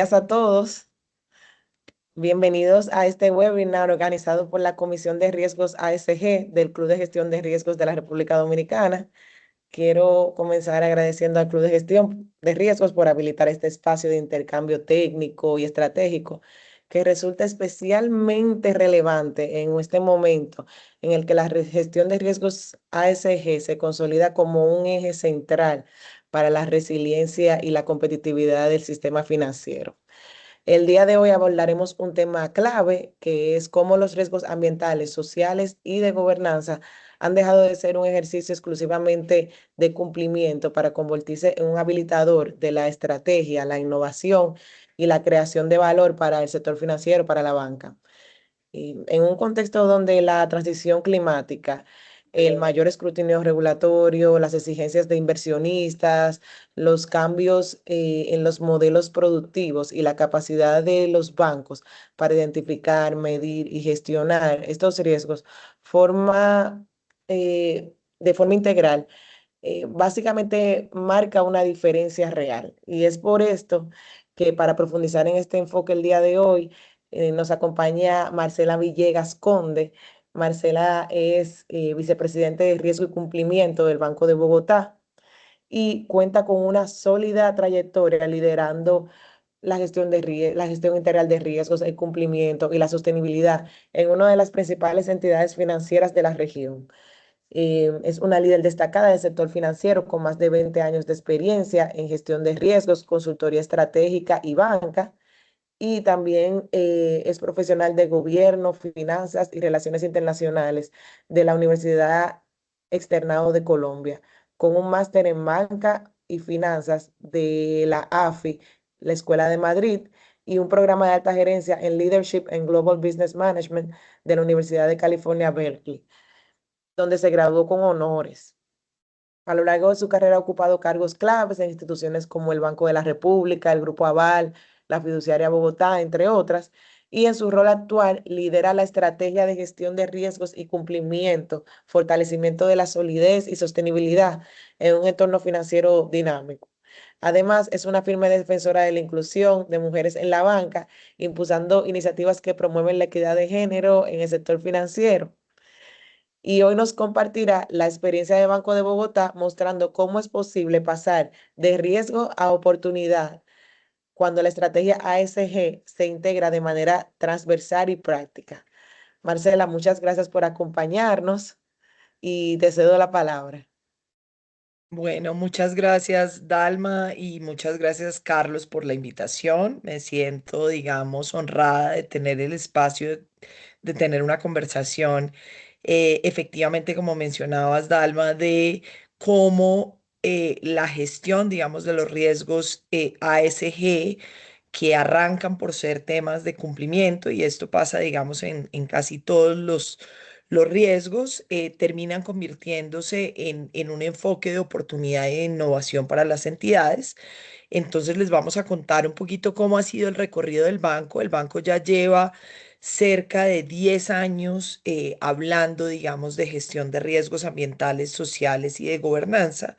Gracias a todos. Bienvenidos a este webinar organizado por la Comisión de Riesgos ASG del Club de Gestión de Riesgos de la República Dominicana. Quiero comenzar agradeciendo al Club de Gestión de Riesgos por habilitar este espacio de intercambio técnico y estratégico que resulta especialmente relevante en este momento en el que la gestión de riesgos ASG se consolida como un eje central para la resiliencia y la competitividad del sistema financiero. El día de hoy abordaremos un tema clave que es cómo los riesgos ambientales, sociales y de gobernanza han dejado de ser un ejercicio exclusivamente de cumplimiento para convertirse en un habilitador de la estrategia, la innovación y la creación de valor para el sector financiero, para la banca. Y en un contexto donde la transición climática, el mayor escrutinio regulatorio, las exigencias de inversionistas, los cambios en los modelos productivos y la capacidad de los bancos para identificar, medir y gestionar estos riesgos de forma integral, básicamente marca una diferencia real. Y es por esto que para profundizar en este enfoque el día de hoy, nos acompaña Marcela Villegas Conde. Marcela es vicepresidente de Riesgo y Cumplimiento del Banco de Bogotá y cuenta con una sólida trayectoria liderando la gestión integral de riesgos, el cumplimiento y la sostenibilidad en una de las principales entidades financieras de la región. Es una líder destacada del sector financiero con más de 20 años de experiencia en gestión de riesgos, consultoría estratégica y banca. Y también es profesional de gobierno, finanzas y relaciones internacionales de la Universidad Externado de Colombia, con un máster en banca y finanzas de la AFI, la Escuela de Madrid, y un programa de alta gerencia en Leadership and Global Business Management de la Universidad de California, Berkeley, donde se graduó con honores. A lo largo de su carrera ha ocupado cargos claves en instituciones como el Banco de la República, el Grupo Aval, la Fiduciaria Bogotá, entre otras, y en su rol actual lidera la estrategia de gestión de riesgos y cumplimiento, fortalecimiento de la solidez y sostenibilidad en un entorno financiero dinámico. Además, es una firme defensora de la inclusión de mujeres en la banca, impulsando iniciativas que promueven la equidad de género en el sector financiero. Y hoy nos compartirá la experiencia de Banco de Bogotá mostrando cómo es posible pasar de riesgo a oportunidad cuando la estrategia ASG se integra de manera transversal y práctica. Marcela, muchas gracias por acompañarnos y te cedo la palabra. Bueno, muchas gracias Dalma y muchas gracias Carlos por la invitación. Me siento, digamos, honrada de tener el espacio de tener una conversación, efectivamente, como mencionabas, Dalma, de cómo la gestión, digamos, de los riesgos ASG que arrancan por ser temas de cumplimiento, y esto pasa, digamos, en casi todos los riesgos, terminan convirtiéndose en un enfoque de oportunidad e innovación para las entidades. Entonces les vamos a contar un poquito cómo ha sido el recorrido del banco. El banco ya lleva cerca de 10 años hablando, digamos, de gestión de riesgos ambientales, sociales y de gobernanza.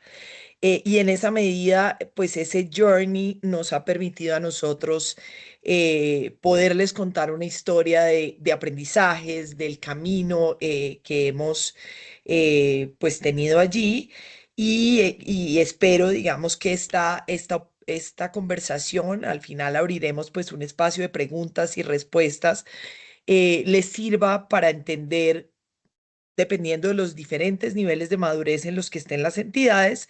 Y en esa medida, pues ese journey nos ha permitido a nosotros poderles contar una historia de aprendizajes, del camino que hemos pues tenido allí. Y espero, digamos, que esta conversación, al final abriremos pues un espacio de preguntas y respuestas, les sirva para entender, dependiendo de los diferentes niveles de madurez en los que estén las entidades,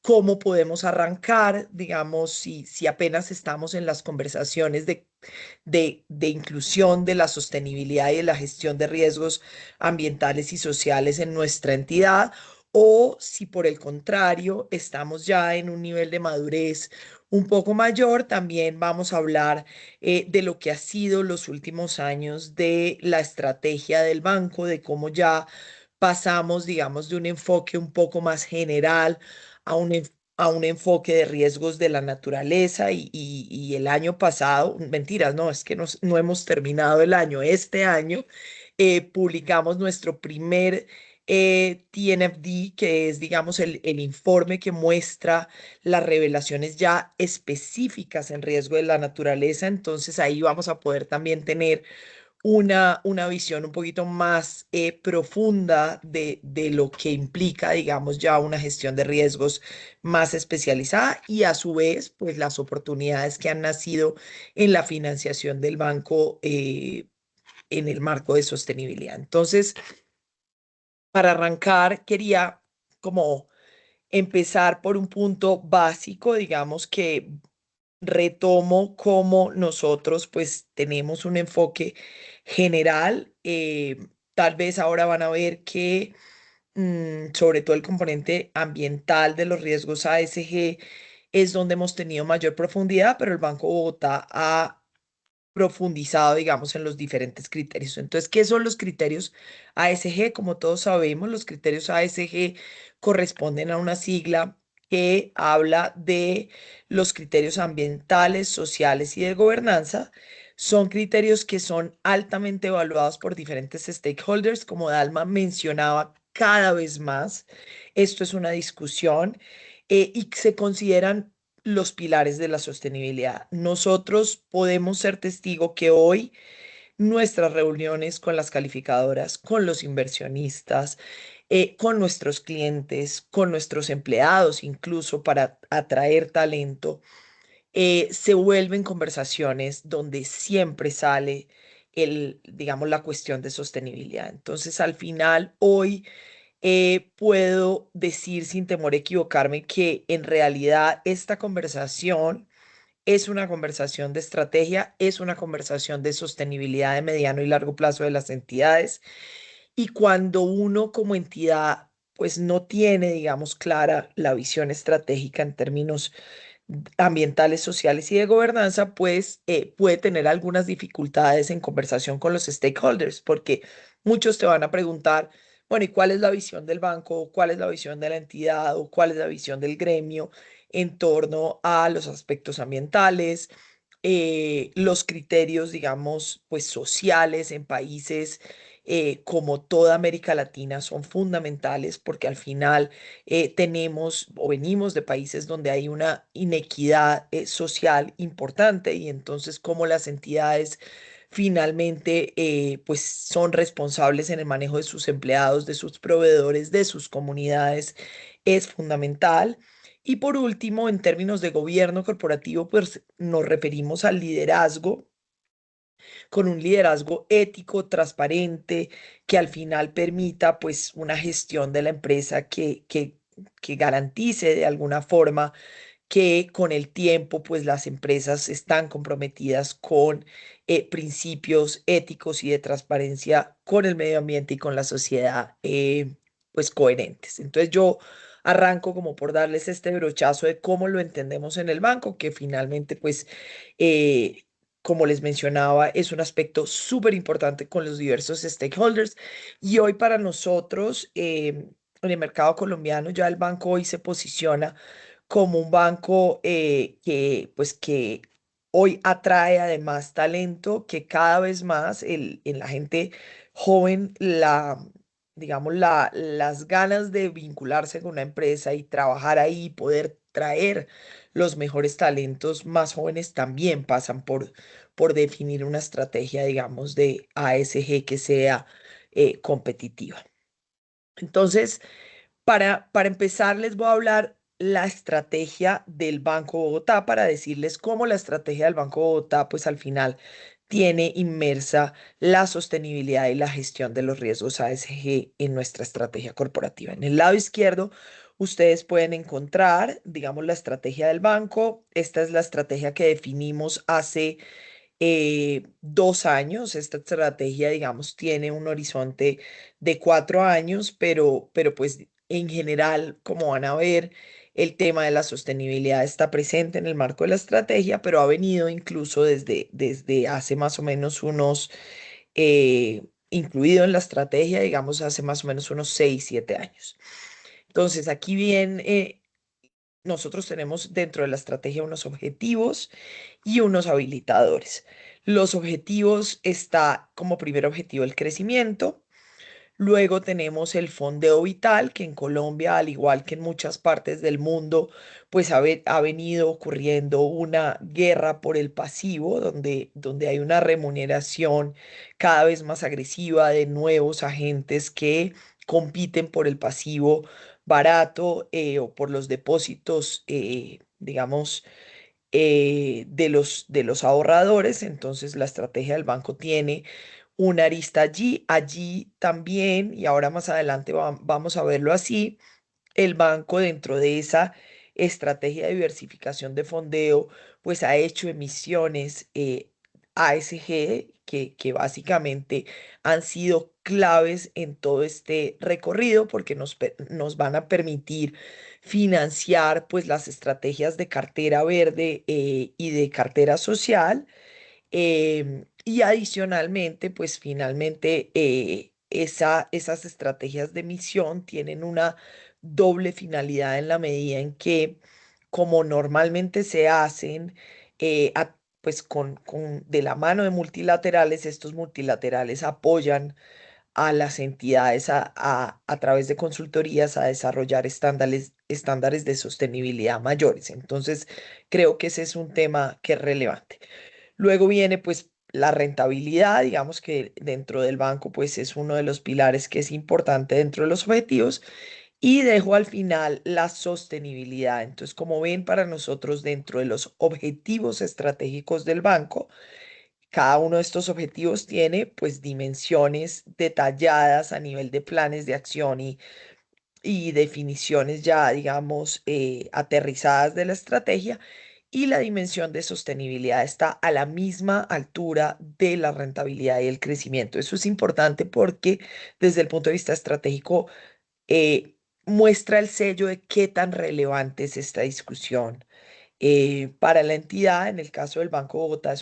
cómo podemos arrancar, digamos, si apenas estamos en las conversaciones de inclusión de la sostenibilidad y de la gestión de riesgos ambientales y sociales en nuestra entidad, o si por el contrario estamos ya en un nivel de madurez un poco mayor. También vamos a hablar de lo que ha sido los últimos años de la estrategia del banco, de cómo ya pasamos, digamos, de un enfoque un poco más general a un enfoque de riesgos de la naturaleza. Y el año pasado, mentiras, no, es que no hemos terminado el año. Este año publicamos nuestro primer TNFD, que es, digamos, el informe que muestra las revelaciones ya específicas en riesgo de la naturaleza. Entonces ahí vamos a poder también tener una visión un poquito más profunda de lo que implica, digamos, ya una gestión de riesgos más especializada y a su vez, pues las oportunidades que han nacido en la financiación del banco en el marco de sostenibilidad. Entonces, para arrancar, quería como empezar por un punto básico, digamos que retomo cómo nosotros pues tenemos un enfoque general. Tal vez ahora van a ver que sobre todo el componente ambiental de los riesgos ASG es donde hemos tenido mayor profundidad, pero el Banco Bogotá ha profundizado, digamos, en los diferentes criterios. Entonces, ¿qué son los criterios ASG? Como todos sabemos, los criterios ASG corresponden a una sigla que habla de los criterios ambientales, sociales y de gobernanza. Son criterios que son altamente evaluados por diferentes stakeholders, como Dalma mencionaba cada vez más. Esto es una discusión y se consideran los pilares de la sostenibilidad. Nosotros podemos ser testigo que hoy nuestras reuniones con las calificadoras, con los inversionistas, con nuestros clientes, con nuestros empleados, incluso para atraer talento, se vuelven conversaciones donde siempre sale digamos, la cuestión de sostenibilidad. Entonces, al final, hoy puedo decir sin temor a equivocarme que en realidad esta conversación es una conversación de estrategia, es una conversación de sostenibilidad de mediano y largo plazo de las entidades. Y cuando uno como entidad pues no tiene, digamos, clara la visión estratégica en términos ambientales, sociales y de gobernanza, pues puede tener algunas dificultades en conversación con los stakeholders, porque muchos te van a preguntar, bueno, ¿y cuál es la visión del banco? ¿Cuál es la visión de la entidad? ¿O cuál es la visión del gremio en torno a los aspectos ambientales? Los criterios, digamos, pues sociales en países como toda América Latina son fundamentales porque al final tenemos o venimos de países donde hay una inequidad social importante y entonces como las entidades finalmente pues son responsables en el manejo de sus empleados, de sus proveedores, de sus comunidades, es fundamental. Y por último, en términos de gobierno corporativo, pues nos referimos al liderazgo con un liderazgo ético, transparente, que al final permita pues una gestión de la empresa que garantice de alguna forma que con el tiempo pues las empresas están comprometidas con principios éticos y de transparencia con el medio ambiente y con la sociedad pues coherentes. Entonces yo arranco como por darles este brochazo de cómo lo entendemos en el banco, que finalmente pues eh, como les mencionaba, es un aspecto súper importante con los diversos stakeholders y hoy para nosotros en el mercado colombiano ya el banco hoy se posiciona como un banco pues que hoy atrae además talento, que cada vez más en la gente joven, digamos, las ganas de vincularse con una empresa y trabajar ahí, poder traer los mejores talentos más jóvenes también pasan por definir una estrategia, digamos, de ASG que sea competitiva. Entonces, para empezar, les voy a hablar la estrategia del Banco Bogotá para decirles cómo la estrategia del Banco Bogotá, pues al final tiene inmersa la sostenibilidad y la gestión de los riesgos ASG en nuestra estrategia corporativa. En el lado izquierdo, ustedes pueden encontrar, digamos, la estrategia del banco. Esta es la estrategia que definimos hace 2 años. Esta estrategia, digamos, tiene un horizonte de 4 años, pero pues en general, como van a ver, el tema de la sostenibilidad está presente en el marco de la estrategia, pero ha venido incluso desde hace más o menos incluido en la estrategia, digamos, hace más o menos unos 6, 7 años. Entonces, aquí bien, nosotros tenemos dentro de la estrategia unos objetivos y unos habilitadores. Los objetivos está como primer objetivo el crecimiento. Luego tenemos el fondeo vital, que en Colombia, al igual que en muchas partes del mundo, pues ha venido ocurriendo una guerra por el pasivo, donde hay una remuneración cada vez más agresiva de nuevos agentes que compiten por el pasivo barato o por los depósitos, digamos, de los ahorradores. Entonces, la estrategia del banco tiene una arista allí. Allí también, y ahora más adelante vamos a verlo así, el banco dentro de esa estrategia de diversificación de fondeo, pues ha hecho emisiones ASG que básicamente han sido claves en todo este recorrido porque nos van a permitir financiar pues las estrategias de cartera verde y de cartera social. Y adicionalmente, pues finalmente esas estrategias de emisión tienen una doble finalidad en la medida en que, como normalmente se hacen, pues de la mano de multilaterales, estos multilaterales apoyan a las entidades a través de consultorías a desarrollar estándares de sostenibilidad mayores. Entonces, creo que ese es un tema que es relevante. Luego viene pues la rentabilidad, digamos que dentro del banco pues es uno de los pilares que es importante dentro de los objetivos y dejo al final la sostenibilidad. Entonces, como ven, para nosotros dentro de los objetivos estratégicos del banco, cada uno de estos objetivos tiene pues dimensiones detalladas a nivel de planes de acción y definiciones ya, digamos, aterrizadas de la estrategia, y la dimensión de sostenibilidad está a la misma altura de la rentabilidad y el crecimiento. Eso es importante porque desde el punto de vista estratégico muestra el sello de qué tan relevante es esta discusión para la entidad. En el caso del Banco de Bogotá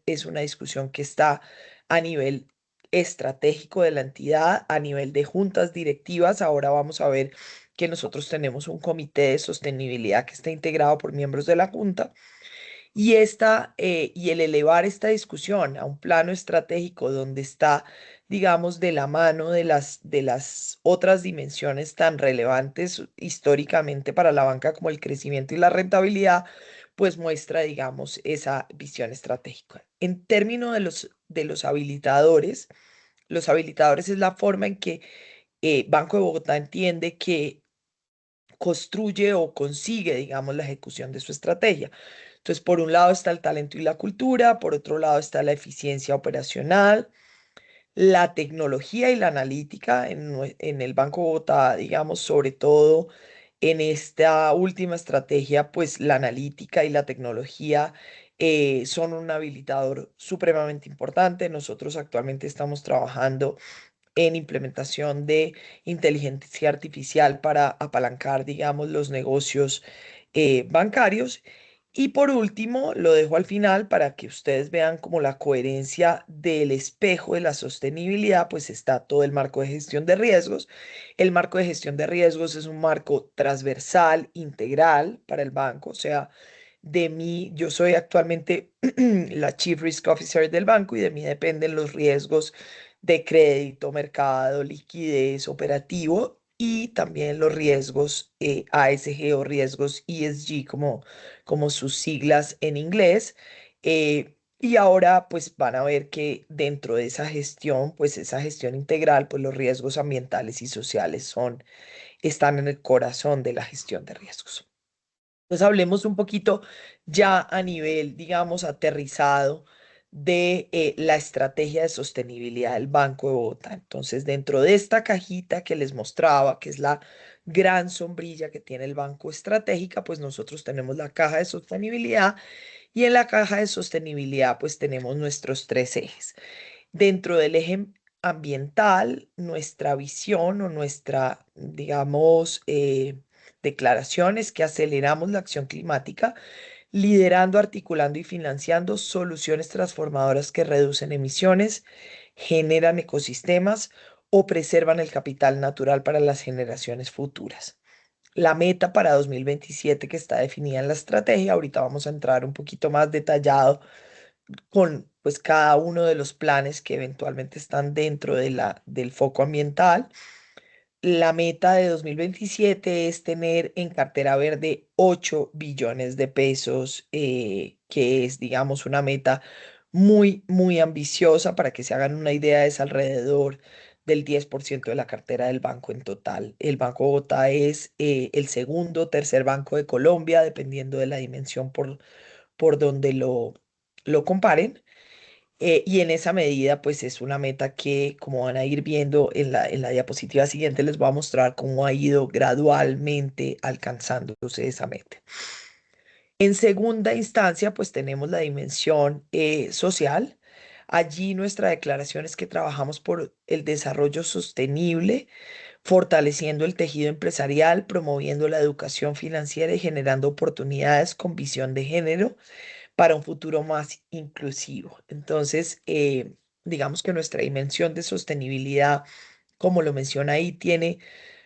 es una discusión que está a nivel estratégico de la entidad, a nivel de juntas directivas. Ahora vamos a ver que nosotros tenemos un comité de sostenibilidad que está integrado por miembros de la junta. Y el elevar esta discusión a un plano estratégico donde está, digamos, de la mano de las otras dimensiones tan relevantes históricamente para la banca como el crecimiento y la rentabilidad, pues muestra, digamos, esa visión estratégica. En términos de los habilitadores es la forma en que Banco de Bogotá entiende que construye o consigue, digamos, la ejecución de su estrategia. Entonces, por un lado está el talento y la cultura, por otro lado está la eficiencia operacional, la tecnología y la analítica en el Banco Bogotá, digamos, sobre todo en esta última estrategia, pues la analítica y la tecnología son un habilitador supremamente importante. Nosotros actualmente estamos trabajando en implementación de inteligencia artificial para apalancar, digamos, los negocios bancarios. Y por último, lo dejo al final para que ustedes vean como la coherencia del espejo de la sostenibilidad, pues está todo el marco de gestión de riesgos. El marco de gestión de riesgos es un marco transversal, integral para el banco, o sea, de mí, yo soy actualmente la Chief Risk Officer del banco y de mí dependen los riesgos de crédito, mercado, liquidez, operativo y también los riesgos ASG o riesgos ESG como sus siglas en inglés. Y ahora pues van a ver que dentro de esa gestión, pues esa gestión integral, pues los riesgos ambientales y sociales están en el corazón de la gestión de riesgos. Entonces hablemos un poquito ya a nivel, digamos, aterrizado de la estrategia de sostenibilidad del Banco de Bogotá. Entonces, dentro de esta cajita que les mostraba, que es la gran sombrilla que tiene el Banco Estratégica, pues nosotros tenemos la caja de sostenibilidad y en la caja de sostenibilidad pues tenemos nuestros tres ejes. Dentro del eje ambiental, nuestra visión o nuestra, digamos, declaración es que aceleramos la acción climática, liderando, articulando y financiando soluciones transformadoras que reducen emisiones, generan ecosistemas o preservan el capital natural para las generaciones futuras. La meta para 2027 que está definida en la estrategia, ahorita vamos a entrar un poquito más detallado con pues cada uno de los planes que eventualmente están dentro de del foco ambiental. La meta de 2027 es tener en cartera verde 8 billones de pesos, que es, digamos, una meta muy, muy ambiciosa. Para que se hagan una idea, es alrededor del 10% de la cartera del banco en total. El Banco Bogotá es el segundo o tercer banco de Colombia, dependiendo de la dimensión por donde lo comparen. Y en esa medida, pues es una meta que, como van a ir viendo en la diapositiva siguiente, les voy a mostrar cómo ha ido gradualmente alcanzándose esa meta. En segunda instancia, pues tenemos la dimensión social. Allí nuestra declaración es que trabajamos por el desarrollo sostenible, fortaleciendo el tejido empresarial, promoviendo la educación financiera y generando oportunidades con visión de género para un futuro más inclusivo. Entonces, digamos que nuestra dimensión de sostenibilidad, como lo menciona ahí, tiene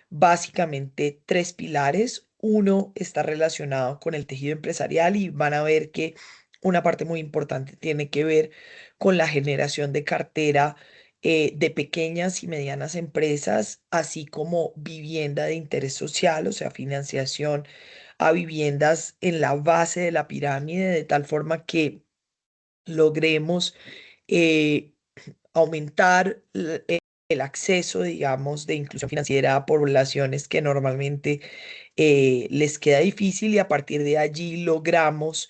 básicamente tres pilares. Uno está relacionado con el tejido empresarial y van a ver que una parte muy importante tiene que ver con la generación de cartera de pequeñas y medianas empresas, así como vivienda de interés social, o sea, financiación a viviendas en la base de la pirámide, de tal forma que logremos eh, aumentar el acceso, digamos, de inclusión financiera a poblaciones que normalmente les queda difícil, y a partir de allí logramos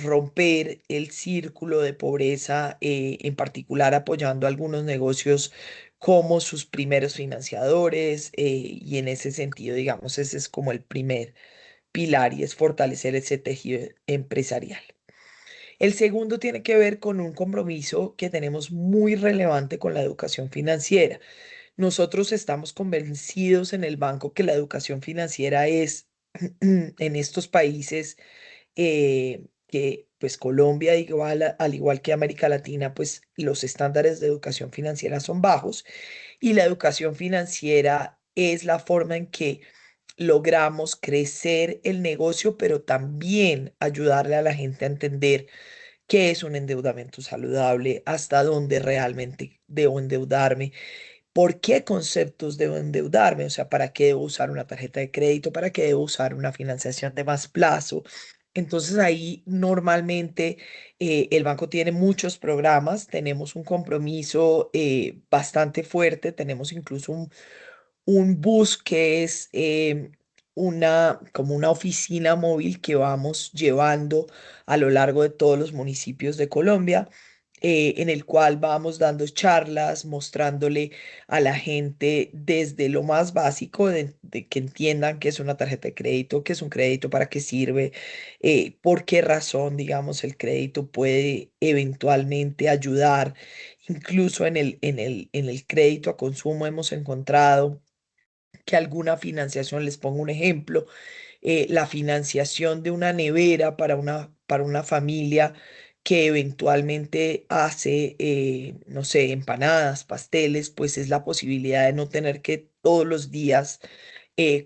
romper el círculo de pobreza, en particular apoyando algunos negocios como sus primeros financiadores, y en ese sentido, digamos, ese es como el primer pilar, y es fortalecer ese tejido empresarial. El segundo tiene que ver con un compromiso que tenemos muy relevante con la educación financiera. Nosotros estamos convencidos en el banco que la educación financiera es en estos países, que pues Colombia, igual, al igual que América Latina, pues los estándares de educación financiera son bajos, y la educación financiera es la forma en que logramos crecer el negocio, pero también ayudarle a la gente a entender qué es un endeudamiento saludable, hasta dónde realmente debo endeudarme, por qué conceptos debo endeudarme, o sea, para qué debo usar una tarjeta de crédito, para qué debo usar una financiación de más plazo. Entonces ahí normalmente el banco tiene muchos programas, tenemos un compromiso bastante fuerte, tenemos incluso un bus que es como una oficina móvil que vamos llevando a lo largo de todos los municipios de Colombia, en el cual vamos dando charlas, mostrándole a la gente desde lo más básico de que entiendan qué es una tarjeta de crédito, qué es un crédito, para qué sirve, por qué razón, digamos, el crédito puede eventualmente ayudar. Incluso en el crédito a consumo hemos encontrado que alguna financiación, les pongo un ejemplo, la financiación de una nevera para una familia que eventualmente hace, no sé, empanadas, pasteles, pues es la posibilidad de no tener que todos los días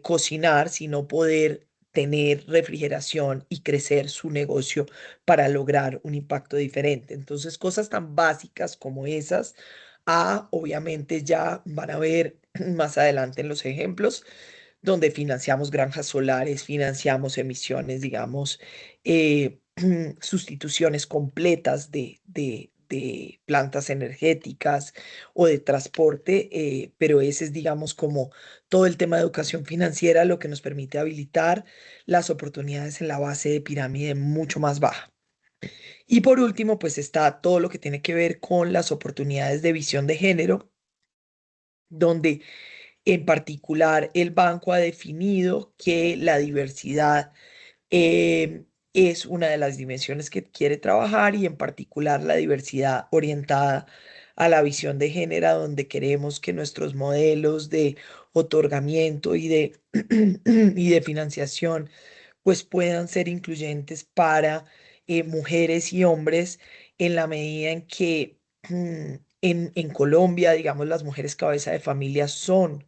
cocinar, sino poder tener refrigeración y crecer su negocio para lograr un impacto diferente. Entonces, cosas tan básicas como esas, obviamente ya van a ver más adelante en los ejemplos, donde financiamos granjas solares, financiamos emisiones, digamos, sustituciones completas de plantas energéticas o de transporte, pero ese es, digamos, como todo el tema de educación financiera, lo que nos permite habilitar las oportunidades en la base de pirámide mucho más baja. Y por último, pues está todo lo que tiene que ver con las oportunidades de visión de género, donde en particular el banco ha definido que la diversidad es una de las dimensiones que quiere trabajar, y en particular la diversidad orientada a la visión de género, donde queremos que nuestros modelos de otorgamiento y de financiación pues puedan ser incluyentes para mujeres y hombres, en la medida en que en Colombia, digamos, las mujeres cabeza de familia son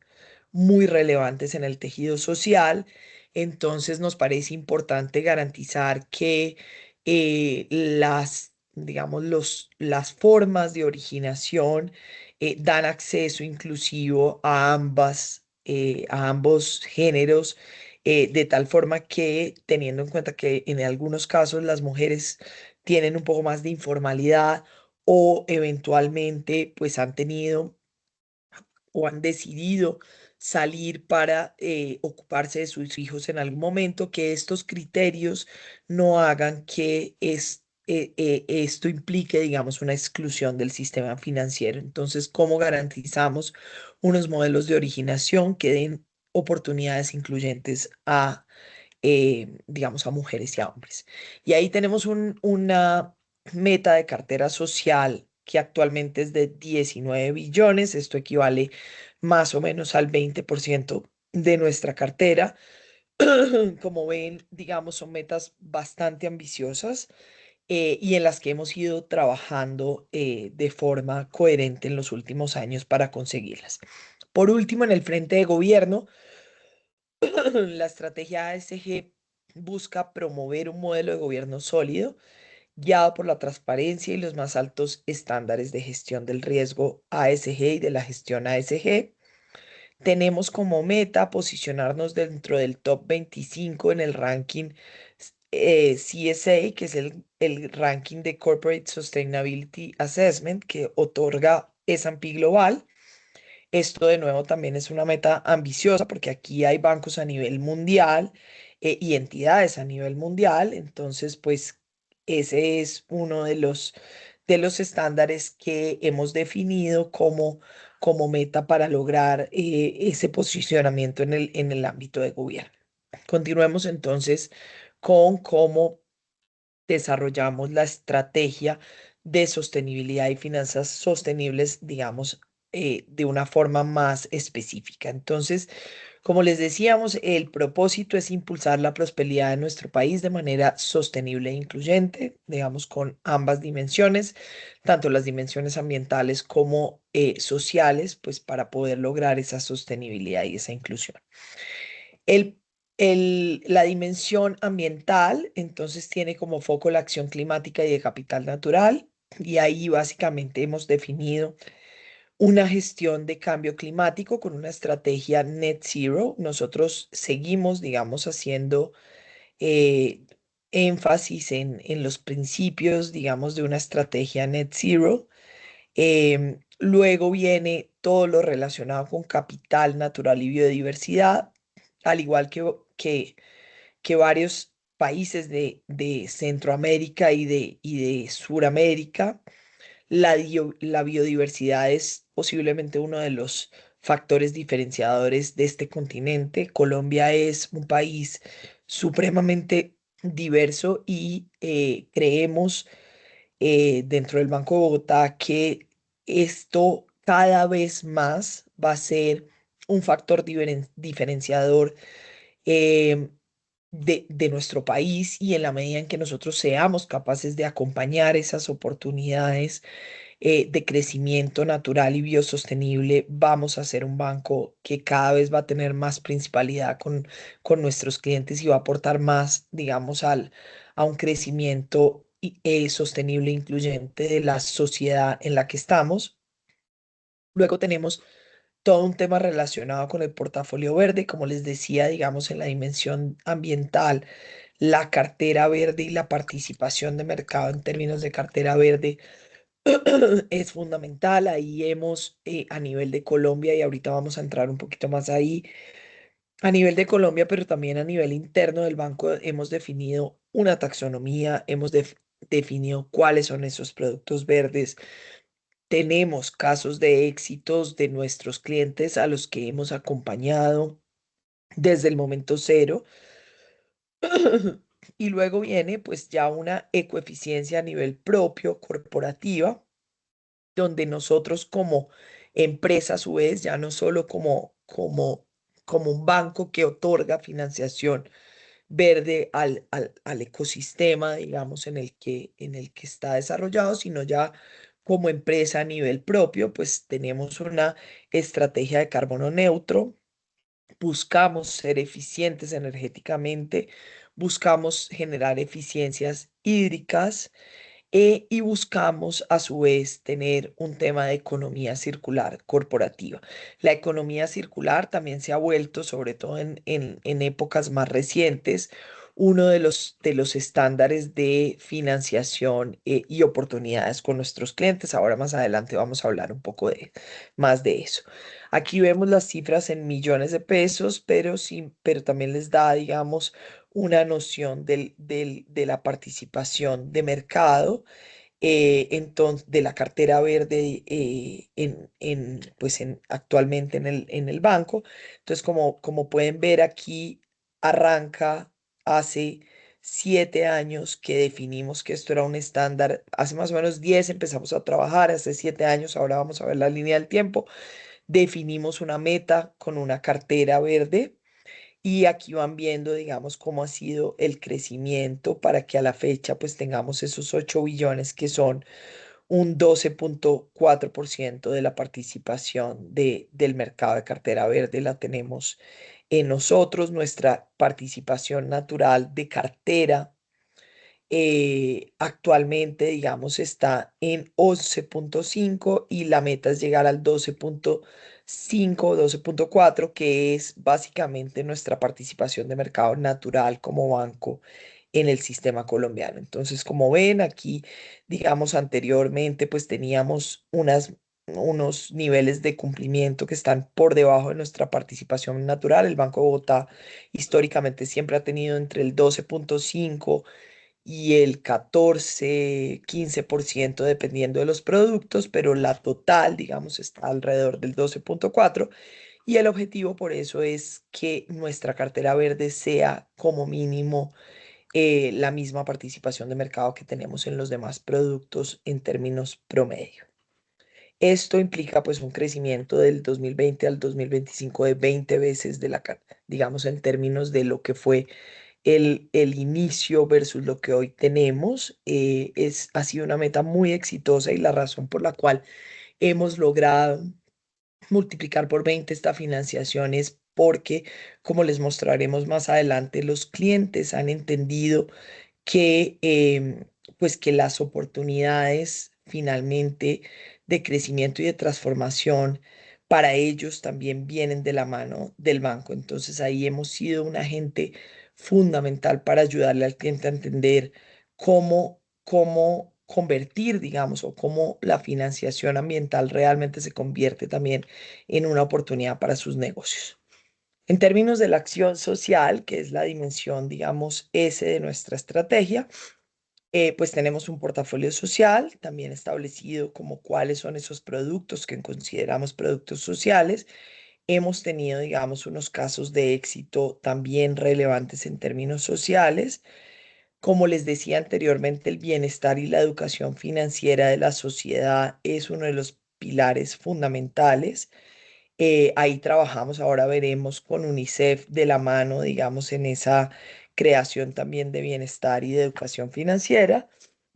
muy relevantes en el tejido social. Entonces nos parece importante garantizar que las digamos, las formas de originación dan acceso inclusivo a ambos géneros, de tal forma que, teniendo en cuenta que en algunos casos las mujeres tienen un poco más de informalidad o eventualmente pues han tenido o han decidido salir para ocuparse de sus hijos en algún momento, que estos criterios no hagan que esto implique, digamos, una exclusión del sistema financiero. Entonces, ¿cómo garantizamos unos modelos de originación que den oportunidades incluyentes a, digamos, a mujeres y a hombres? Y ahí tenemos una meta de cartera social que actualmente es de 19 billones. Esto equivale más o menos al 20% de nuestra cartera. Como ven, digamos, son metas bastante ambiciosas, y en las que hemos ido trabajando de forma coherente en los últimos años para conseguirlas. Por último, en el frente de gobierno, la estrategia ASG busca promover un modelo de gobierno sólido, guiado por la transparencia y los más altos estándares de gestión del riesgo ASG y de la gestión ASG. Tenemos como meta posicionarnos dentro del top 25 en el ranking CSA, que es el ranking de Corporate Sustainability Assessment que otorga S&P Global. Esto de nuevo también es una meta ambiciosa porque aquí hay bancos a nivel mundial, y entidades a nivel mundial. Entonces, pues ese es uno de los estándares que hemos definido como meta para lograr ese posicionamiento en el ámbito de gobierno. Continuemos entonces con cómo desarrollamos la estrategia de sostenibilidad y finanzas sostenibles, digamos, de una forma más específica. Entonces, como les decíamos, el propósito es impulsar la prosperidad de nuestro país de manera sostenible e incluyente, digamos, con ambas dimensiones, tanto las dimensiones ambientales como sociales, pues para poder lograr esa sostenibilidad y esa inclusión. El, la dimensión ambiental, entonces, tiene como foco la acción climática y de capital natural, y ahí básicamente hemos definido una gestión de cambio climático con una estrategia net zero. Nosotros seguimos, digamos, haciendo eh, énfasis en los principios, digamos, de una estrategia net zero. Luego viene todo lo relacionado con capital natural y biodiversidad, al igual que varios países de Centroamérica y de Suramérica. La biodiversidad es posiblemente uno de los factores diferenciadores de este continente. Colombia es un país supremamente diverso y creemos, dentro del Banco de Bogotá, que esto cada vez más va a ser un factor diferenciador eh, de nuestro país, y en la medida en que nosotros seamos capaces de acompañar esas oportunidades de crecimiento natural y biosostenible, vamos a ser un banco que cada vez va a tener más principalidad con nuestros clientes y va a aportar más, digamos, a un crecimiento sostenible e incluyente de la sociedad en la que estamos. Luego tenemos todo un tema relacionado con el portafolio verde, como les decía, digamos, en la dimensión ambiental, la cartera verde y la participación de mercado en términos de cartera verde es fundamental. Ahí hemos, a nivel de Colombia, y ahorita vamos a entrar un poquito más ahí, a nivel de Colombia, pero también a nivel interno del banco, hemos definido una taxonomía, hemos definido cuáles son esos productos verdes. Tenemos casos de éxitos de nuestros clientes a los que hemos acompañado desde el momento cero. Y luego viene pues ya una ecoeficiencia a nivel propio, corporativa, donde nosotros como empresa, a su vez, ya no solo como un banco que otorga financiación verde al ecosistema, digamos, en el que está desarrollado, sino ya como empresa a nivel propio, pues tenemos una estrategia de carbono neutro. Buscamos ser eficientes energéticamente, buscamos generar eficiencias hídricas, y buscamos a su vez tener un tema de economía circular corporativa. La economía circular también se ha vuelto, sobre todo en épocas más recientes, uno de los estándares de financiación y oportunidades con nuestros clientes. Ahora más adelante vamos a hablar un poco más de eso. Aquí vemos las cifras en millones de pesos, pero, sí, pero también les da, digamos, una noción de la participación de mercado, entonces, de la cartera verde pues actualmente en el banco. Entonces, como pueden ver aquí, arranca hace 7 años que definimos que esto era un estándar. Hace más o menos 10 empezamos a trabajar, hace 7 años, ahora vamos a ver la línea del tiempo. Definimos una meta con una cartera verde y aquí van viendo, digamos, cómo ha sido el crecimiento para que a la fecha pues tengamos esos 8 billones que son un 12,4% de la participación del mercado de cartera verde la tenemos en nosotros. Nuestra participación natural de cartera actualmente, digamos, está en 11,5 y la meta es llegar al 12,5, 12,4, que es básicamente nuestra participación de mercado natural como banco en el sistema colombiano. Entonces, como ven aquí, digamos, anteriormente, pues teníamos unos niveles de cumplimiento que están por debajo de nuestra participación natural. El Banco de Bogotá históricamente siempre ha tenido entre el 12,5 y el 14, 15% dependiendo de los productos, pero la total, digamos, está alrededor del 12,4 y el objetivo por eso es que nuestra cartera verde sea como mínimo la misma participación de mercado que tenemos en los demás productos en términos promedio. Esto implica pues un crecimiento del 2020 al 2025 de 20 veces digamos, en términos de lo que fue el inicio versus lo que hoy tenemos. Ha sido una meta muy exitosa y la razón por la cual hemos logrado multiplicar por 20 esta financiación es porque, como les mostraremos más adelante, los clientes han entendido que, pues que las oportunidades finalmente de crecimiento y de transformación para ellos también vienen de la mano del banco. Entonces ahí hemos sido un agente fundamental para ayudarle al cliente a entender cómo convertir, digamos, o cómo la financiación ambiental realmente se convierte también en una oportunidad para sus negocios. En términos de la acción social, que es la dimensión, digamos, S de nuestra estrategia, pues tenemos un portafolio social también establecido como cuáles son esos productos que consideramos productos sociales. Hemos tenido, digamos, unos casos de éxito también relevantes en términos sociales. Como les decía anteriormente, el bienestar y la educación financiera de la sociedad es uno de los pilares fundamentales. Ahí trabajamos, ahora veremos con UNICEF de la mano, digamos, en esa creación también de bienestar y de educación financiera.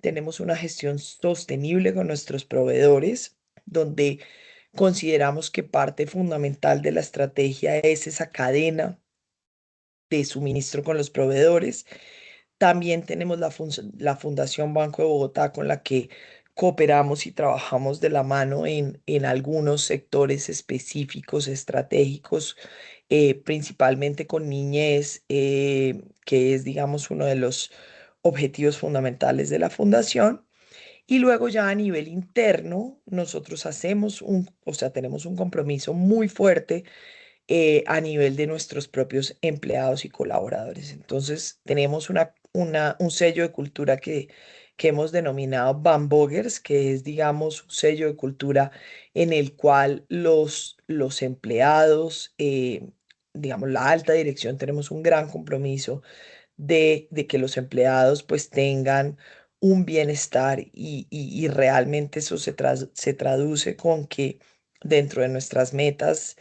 Tenemos una gestión sostenible con nuestros proveedores, donde consideramos que parte fundamental de la estrategia es esa cadena de suministro con los proveedores. También tenemos la Fundación Banco de Bogotá con la que cooperamos y trabajamos de la mano en algunos sectores específicos, estratégicos, principalmente con niñez, que es, digamos, uno de los objetivos fundamentales de la fundación. Y luego ya a nivel interno, nosotros o sea, tenemos un compromiso muy fuerte a nivel de nuestros propios empleados y colaboradores. Entonces, tenemos un sello de cultura que hemos denominado Bambogers, que es, digamos, un sello de cultura en el cual los empleados, digamos, la alta dirección, tenemos un gran compromiso de que los empleados pues tengan un bienestar y realmente eso se traduce con que dentro de nuestras metas,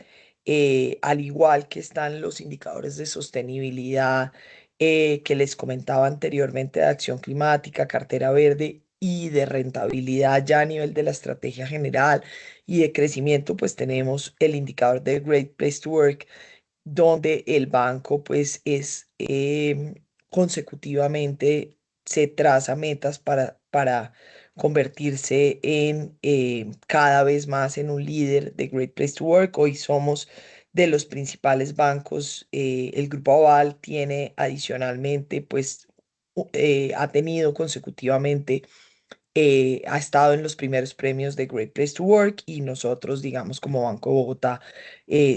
al igual que están los indicadores de sostenibilidad que les comentaba anteriormente de acción climática, cartera verde y de rentabilidad ya a nivel de la estrategia general y de crecimiento, pues tenemos el indicador de Great Place to Work, donde el banco pues es consecutivamente se traza metas para convertirse en cada vez más en un líder de Great Place to Work. Hoy somos de los principales bancos. El Grupo Aval tiene adicionalmente, pues, ha tenido consecutivamente, ha estado en los primeros premios de Great Place to Work y nosotros, digamos, como Banco de Bogotá,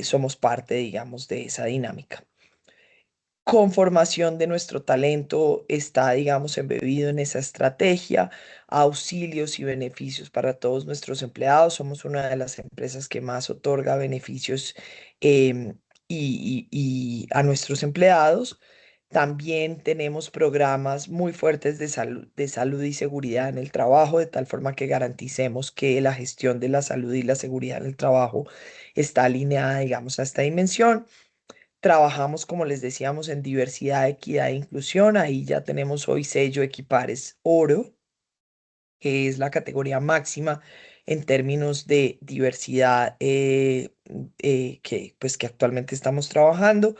somos parte, digamos, de esa dinámica. Conformación de nuestro talento está, digamos, embebido en esa estrategia, auxilios y beneficios para todos nuestros empleados. Somos una de las empresas que más otorga beneficios em, y a nuestros empleados. También tenemos programas muy fuertes de salud y seguridad en el trabajo, de tal forma que garanticemos que la gestión de la salud y la seguridad en el trabajo está alineada, digamos, a esta dimensión. Trabajamos, como les decíamos, en diversidad, equidad e inclusión. Ahí ya tenemos hoy sello Equipares Oro, que es la categoría máxima en términos de diversidad que actualmente estamos trabajando.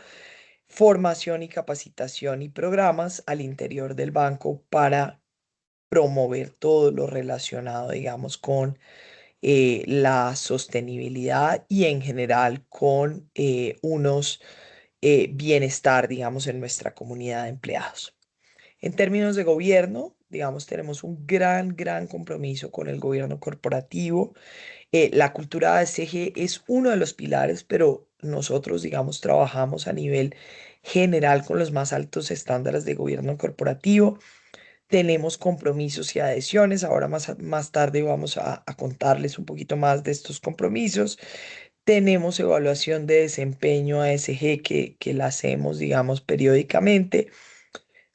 Formación y capacitación y programas al interior del banco para promover todo lo relacionado, digamos, con la sostenibilidad y en general con unos bienestar, digamos, en nuestra comunidad de empleados. En términos de gobierno, digamos, tenemos un gran compromiso con el gobierno corporativo. La cultura ASG es uno de los pilares, pero nosotros, digamos, trabajamos a nivel general con los más altos estándares de gobierno corporativo. Tenemos compromisos y adhesiones. Ahora más tarde vamos a contarles un poquito más de estos compromisos. Tenemos evaluación de desempeño ASG que la hacemos, digamos, periódicamente.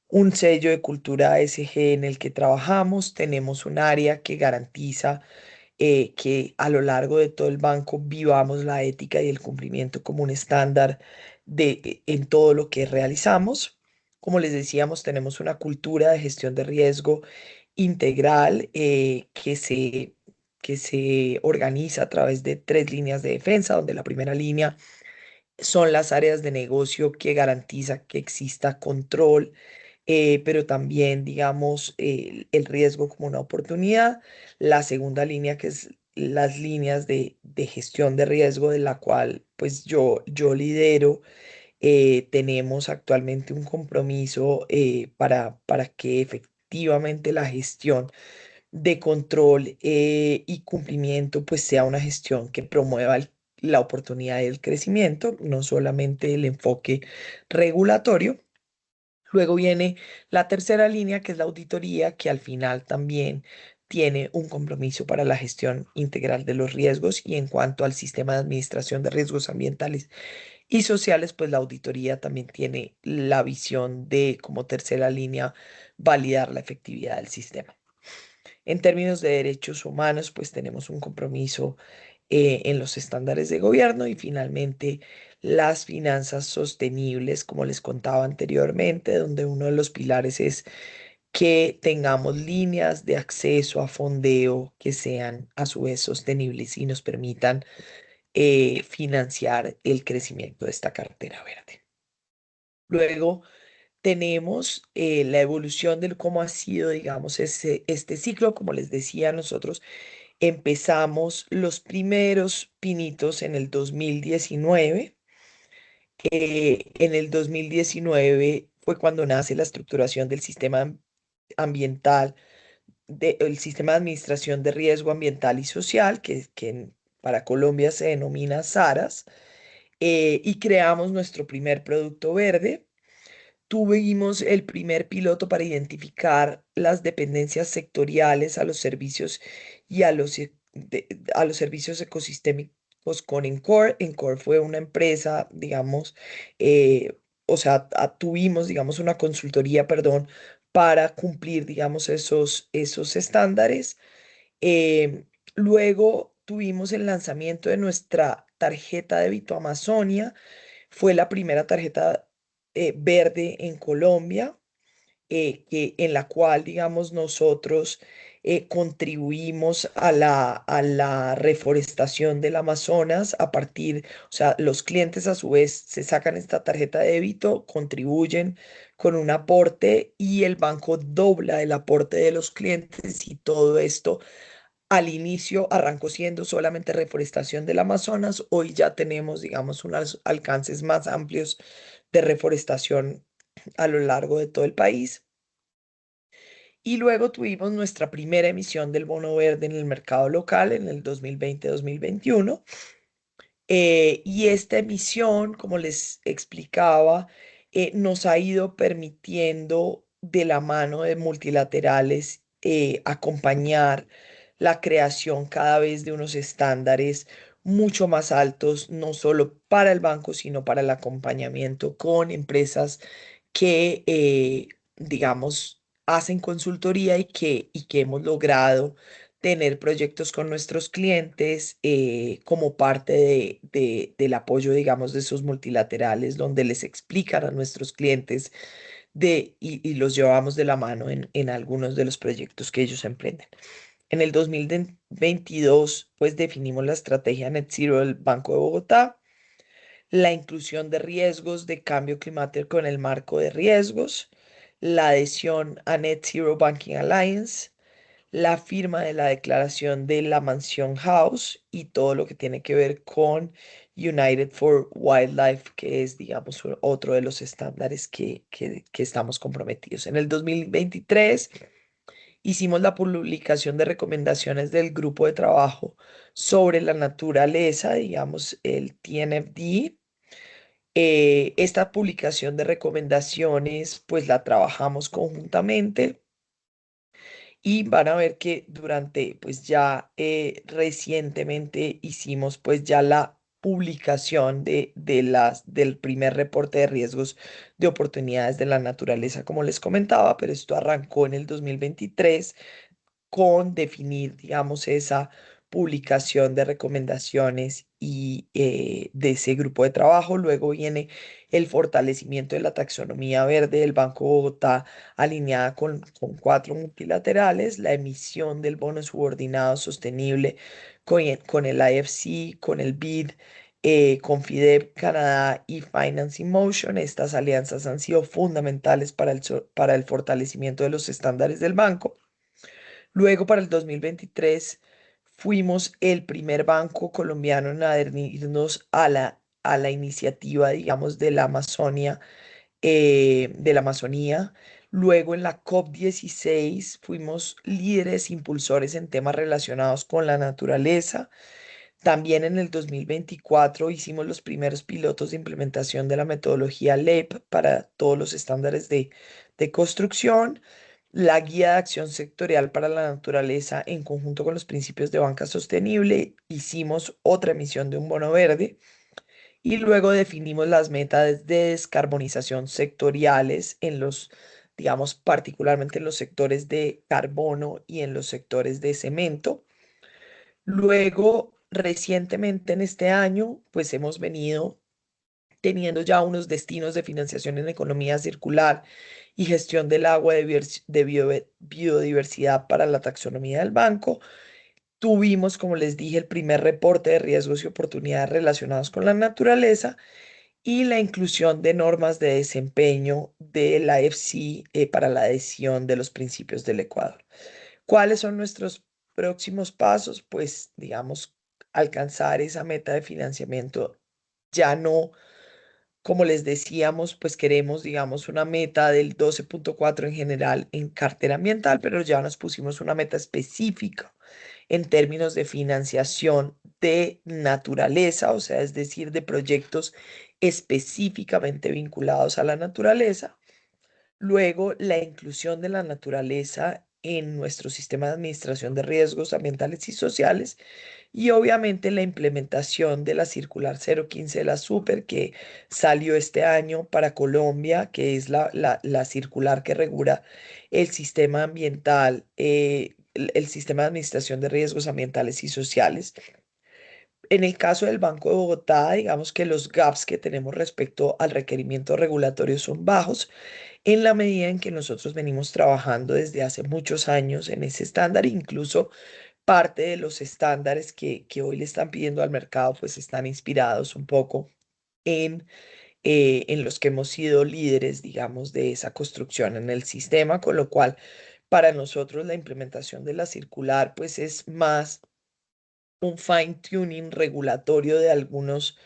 Un sello de cultura ASG en el que trabajamos. Tenemos un área que garantiza que a lo largo de todo el banco vivamos la ética y el cumplimiento como un estándar en todo lo que realizamos. Como les decíamos, tenemos una cultura de gestión de riesgo integral que se organiza a través de tres líneas de defensa, donde la primera línea son las áreas de negocio que garantiza que exista control, pero también, digamos, el riesgo como una oportunidad. La segunda línea, que es las líneas de gestión de riesgo, de la cual pues yo lidero. Tenemos actualmente un compromiso para que efectivamente la gestión de control y cumplimiento pues sea una gestión que promueva la oportunidad del crecimiento, no solamente el enfoque regulatorio. Luego viene la tercera línea, que es la auditoría, que al final también tiene un compromiso para la gestión integral de los riesgos, y en cuanto al sistema de administración de riesgos ambientales y sociales, pues la auditoría también tiene la visión de, como tercera línea, validar la efectividad del sistema. En términos de derechos humanos, pues tenemos un compromiso en los estándares de gobierno, y finalmente las finanzas sostenibles, como les contaba anteriormente, donde uno de los pilares es que tengamos líneas de acceso a fondeo que sean a su vez sostenibles y nos permitan financiar el crecimiento de esta cartera verde. Luego tenemos la evolución de cómo ha sido, digamos, este ciclo. Como les decía, nosotros empezamos los primeros pinitos en el 2019. En el 2019 fue cuando nace la estructuración del sistema ambiental, el sistema de administración de riesgo ambiental y social, para Colombia se denomina SARAS, y creamos nuestro primer producto verde. Tuvimos el primer piloto para identificar las dependencias sectoriales a los servicios y a los servicios ecosistémicos con Encore. Encore fue una empresa, digamos, o sea, tuvimos, digamos, una consultoría, perdón, para cumplir, digamos, esos estándares. Luego tuvimos el lanzamiento de nuestra tarjeta débito Amazonia. Fue la primera tarjeta verde en Colombia, en la cual, digamos, nosotros contribuimos a la reforestación del Amazonas a partir, o sea, los clientes a su vez se sacan esta tarjeta de débito, contribuyen con un aporte y el banco dobla el aporte de los clientes y todo esto al inicio arrancó siendo solamente reforestación del Amazonas, hoy ya tenemos, digamos, unos alcances más amplios de reforestación a lo largo de todo el país. Y luego tuvimos nuestra primera emisión del bono verde en el mercado local en el 2020-2021. Y esta emisión, como les explicaba, nos ha ido permitiendo de la mano de multilaterales acompañar la creación cada vez de unos estándares mucho más altos, no solo para el banco, sino para el acompañamiento con empresas que, digamos, hacen consultoría y que hemos logrado tener proyectos con nuestros clientes como parte del apoyo, digamos, de esos multilaterales, donde les explican a nuestros clientes y los llevamos de la mano en algunos de los proyectos que ellos emprenden. En el 2022, pues definimos la estrategia Net Zero del Banco de Bogotá, la inclusión de riesgos de cambio climático en el marco de riesgos, la adhesión a Net Zero Banking Alliance, la firma de la declaración de la Mansión House y todo lo que tiene que ver con United for Wildlife, que es, digamos, otro de los estándares que estamos comprometidos. En el 2023 hicimos la publicación de recomendaciones del grupo de trabajo sobre la naturaleza, digamos, el TNFD. Esta publicación de recomendaciones, pues la trabajamos conjuntamente y van a ver que durante, pues ya recientemente hicimos pues ya la publicación del primer reporte de riesgos de oportunidades de la naturaleza, como les comentaba, pero esto arrancó en el 2023 con definir, digamos, esa publicación de recomendaciones y de ese grupo de trabajo. Luego viene el fortalecimiento de la taxonomía verde del Banco de Bogotá, alineada con cuatro multilaterales, la emisión del bono subordinado sostenible con el IFC, con el BID. Con FIDEP Canadá y Finance in Motion, estas alianzas han sido fundamentales para el fortalecimiento de los estándares del banco. Luego, para el 2023, fuimos el primer banco colombiano en adherirnos a la iniciativa, digamos, de la Amazonia, de la Amazonía. Luego, en la COP16, fuimos líderes impulsores en temas relacionados con la naturaleza. También en el 2024 hicimos los primeros pilotos de implementación de la metodología LEP para todos los estándares de construcción, la guía de acción sectorial para la naturaleza en conjunto con los principios de banca sostenible. Hicimos otra emisión de un bono verde y luego definimos las metas de descarbonización sectoriales en los, digamos, particularmente en los sectores de carbono y en los sectores de cemento. Luego, recientemente en este año, pues hemos venido teniendo ya unos destinos de financiación en economía circular y gestión del agua de biodiversidad para la taxonomía del banco. Tuvimos, como les dije, el primer reporte de riesgos y oportunidades relacionados con la naturaleza y la inclusión de normas de desempeño de la FC para la adhesión de los principios del Ecuador. ¿Cuáles son nuestros próximos pasos? Pues, digamos, alcanzar esa meta de financiamiento. Ya no, como les decíamos, pues queremos, digamos, una meta del 12,4 en general en cartera ambiental, pero ya nos pusimos una meta específica en términos de financiación de naturaleza, o sea, es decir, de proyectos específicamente vinculados a la naturaleza. Luego, la inclusión de la naturaleza en nuestro sistema de administración de riesgos ambientales y sociales y obviamente la implementación de la circular 015 de la Super que salió este año para Colombia, que es la circular que regula el sistema ambiental, el sistema de administración de riesgos ambientales y sociales. En el caso del Banco de Bogotá, digamos que los gaps que tenemos respecto al requerimiento regulatorio son bajos en la medida en que nosotros venimos trabajando desde hace muchos años en ese estándar, incluso parte de los estándares que hoy le están pidiendo al mercado, pues están inspirados un poco en los que hemos sido líderes, digamos, de esa construcción en el sistema, con lo cual para nosotros la implementación de la circular, pues es más un fine tuning regulatorio de algunos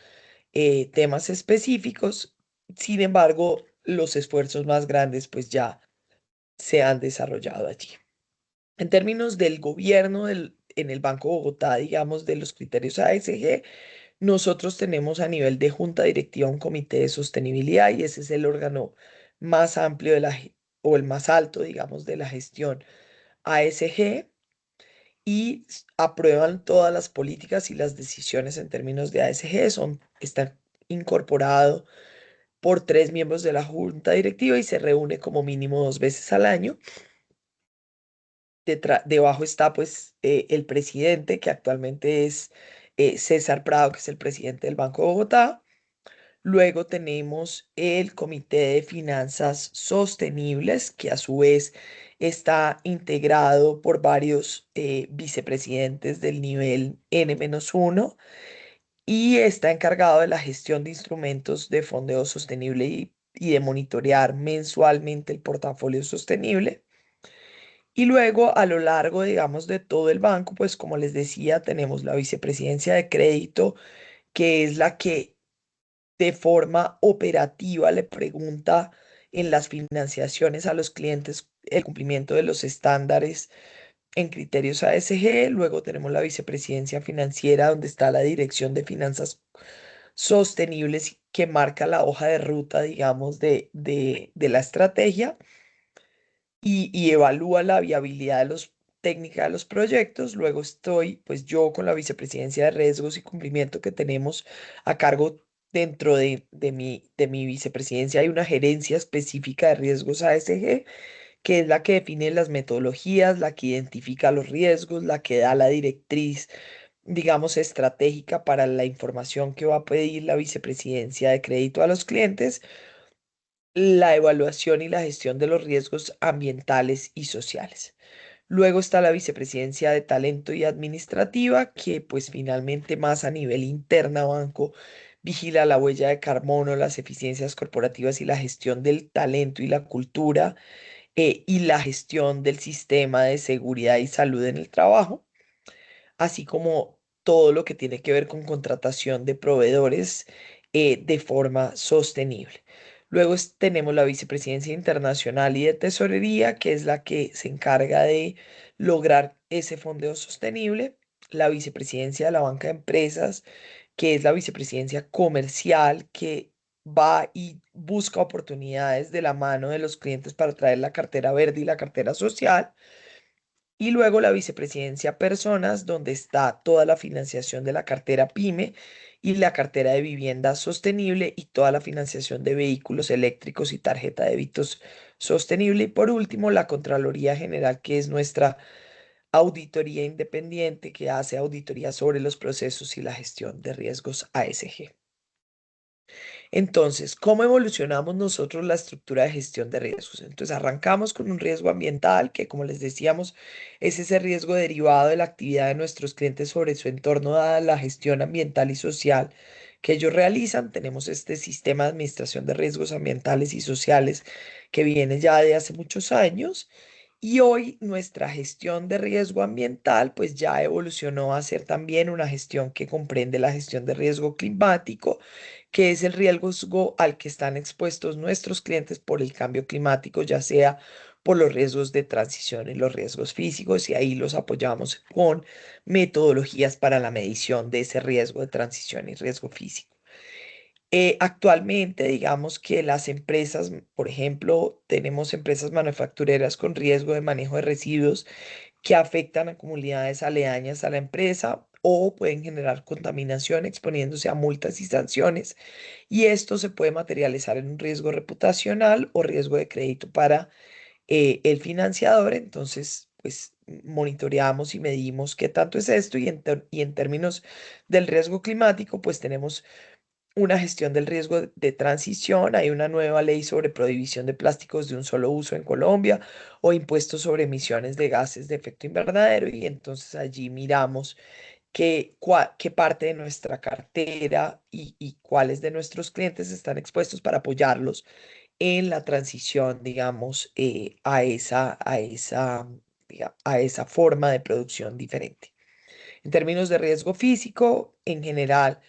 temas específicos. Sin embargo, los esfuerzos más grandes, pues ya se han desarrollado allí. En términos del gobierno en el Banco Bogotá, digamos, de los criterios ASG, nosotros tenemos a nivel de junta directiva un comité de sostenibilidad y ese es el órgano más amplio o el más alto, digamos, de la gestión ASG y aprueban todas las políticas y las decisiones en términos de ASG. Está incorporado por 3 miembros de la junta directiva y se reúne como mínimo 2 veces al año. Debajo está pues el presidente, que actualmente es César Prado, que es el presidente del Banco de Bogotá. Luego tenemos el Comité de Finanzas Sostenibles, que a su vez está integrado por varios vicepresidentes del nivel N-1 y está encargado de la gestión de instrumentos de fondeo sostenible y de monitorear mensualmente el portafolio sostenible. Y luego, a lo largo, digamos, de todo el banco, pues como les decía, tenemos la vicepresidencia de crédito, que es la que de forma operativa le pregunta en las financiaciones a los clientes el cumplimiento de los estándares en criterios ASG. Luego tenemos la vicepresidencia financiera, donde está la dirección de finanzas sostenibles que marca la hoja de ruta, digamos, de la estrategia y evalúa la viabilidad de los técnica de los proyectos. Luego estoy, pues yo con la vicepresidencia de riesgos y cumplimiento que tenemos a cargo dentro de mi vicepresidencia. Hay una gerencia específica de riesgos ASG, que es la que define las metodologías, la que identifica los riesgos, la que da la directriz, digamos, estratégica para la información que va a pedir la vicepresidencia de crédito a los clientes, la evaluación y la gestión de los riesgos ambientales y sociales. Luego está la vicepresidencia de talento y administrativa, que pues finalmente más a nivel interna banco vigila la huella de carbono, las eficiencias corporativas y la gestión del talento y la cultura y la gestión del sistema de seguridad y salud en el trabajo, así como todo lo que tiene que ver con contratación de proveedores de forma sostenible. Luego tenemos la vicepresidencia internacional y de tesorería, que es la que se encarga de lograr ese fondeo sostenible. La vicepresidencia de la banca de empresas, que es la vicepresidencia comercial, que va y busca oportunidades de la mano de los clientes para traer la cartera verde y la cartera social. Y luego la vicepresidencia personas, donde está toda la financiación de la cartera PYME y la cartera de vivienda sostenible y toda la financiación de vehículos eléctricos y tarjeta de débitos sostenible. Y por último, la Contraloría General, que es nuestra auditoría independiente que hace auditoría sobre los procesos y la gestión de riesgos ASG. Entonces, ¿cómo evolucionamos nosotros la estructura de gestión de riesgos? Entonces, arrancamos con un riesgo ambiental, que como les decíamos, es ese riesgo derivado de la actividad de nuestros clientes sobre su entorno, dada la gestión ambiental y social que ellos realizan. Tenemos este sistema de administración de riesgos ambientales y sociales que viene ya de hace muchos años. Y hoy nuestra gestión de riesgo ambiental pues ya evolucionó a ser también una gestión que comprende la gestión de riesgo climático, que es el riesgo al que están expuestos nuestros clientes por el cambio climático, ya sea por los riesgos de transición y los riesgos físicos, y ahí los apoyamos con metodologías para la medición de ese riesgo de transición y riesgo físico. Actualmente, digamos que las empresas, por ejemplo, tenemos empresas manufactureras con riesgo de manejo de residuos que afectan a comunidades aledañas a la empresa o pueden generar contaminación exponiéndose a multas y sanciones. Y esto se puede materializar en un riesgo reputacional o riesgo de crédito para el financiador. Entonces, pues monitoreamos y medimos qué tanto es esto y en términos del riesgo climático, pues tenemos una gestión del riesgo de transición. Hay una nueva ley sobre prohibición de plásticos de un solo uso en Colombia o impuestos sobre emisiones de gases de efecto invernadero y entonces allí miramos qué parte de nuestra cartera y cuáles de nuestros clientes están expuestos para apoyarlos en la transición, digamos, a esa forma de producción diferente. En términos de riesgo físico, en general,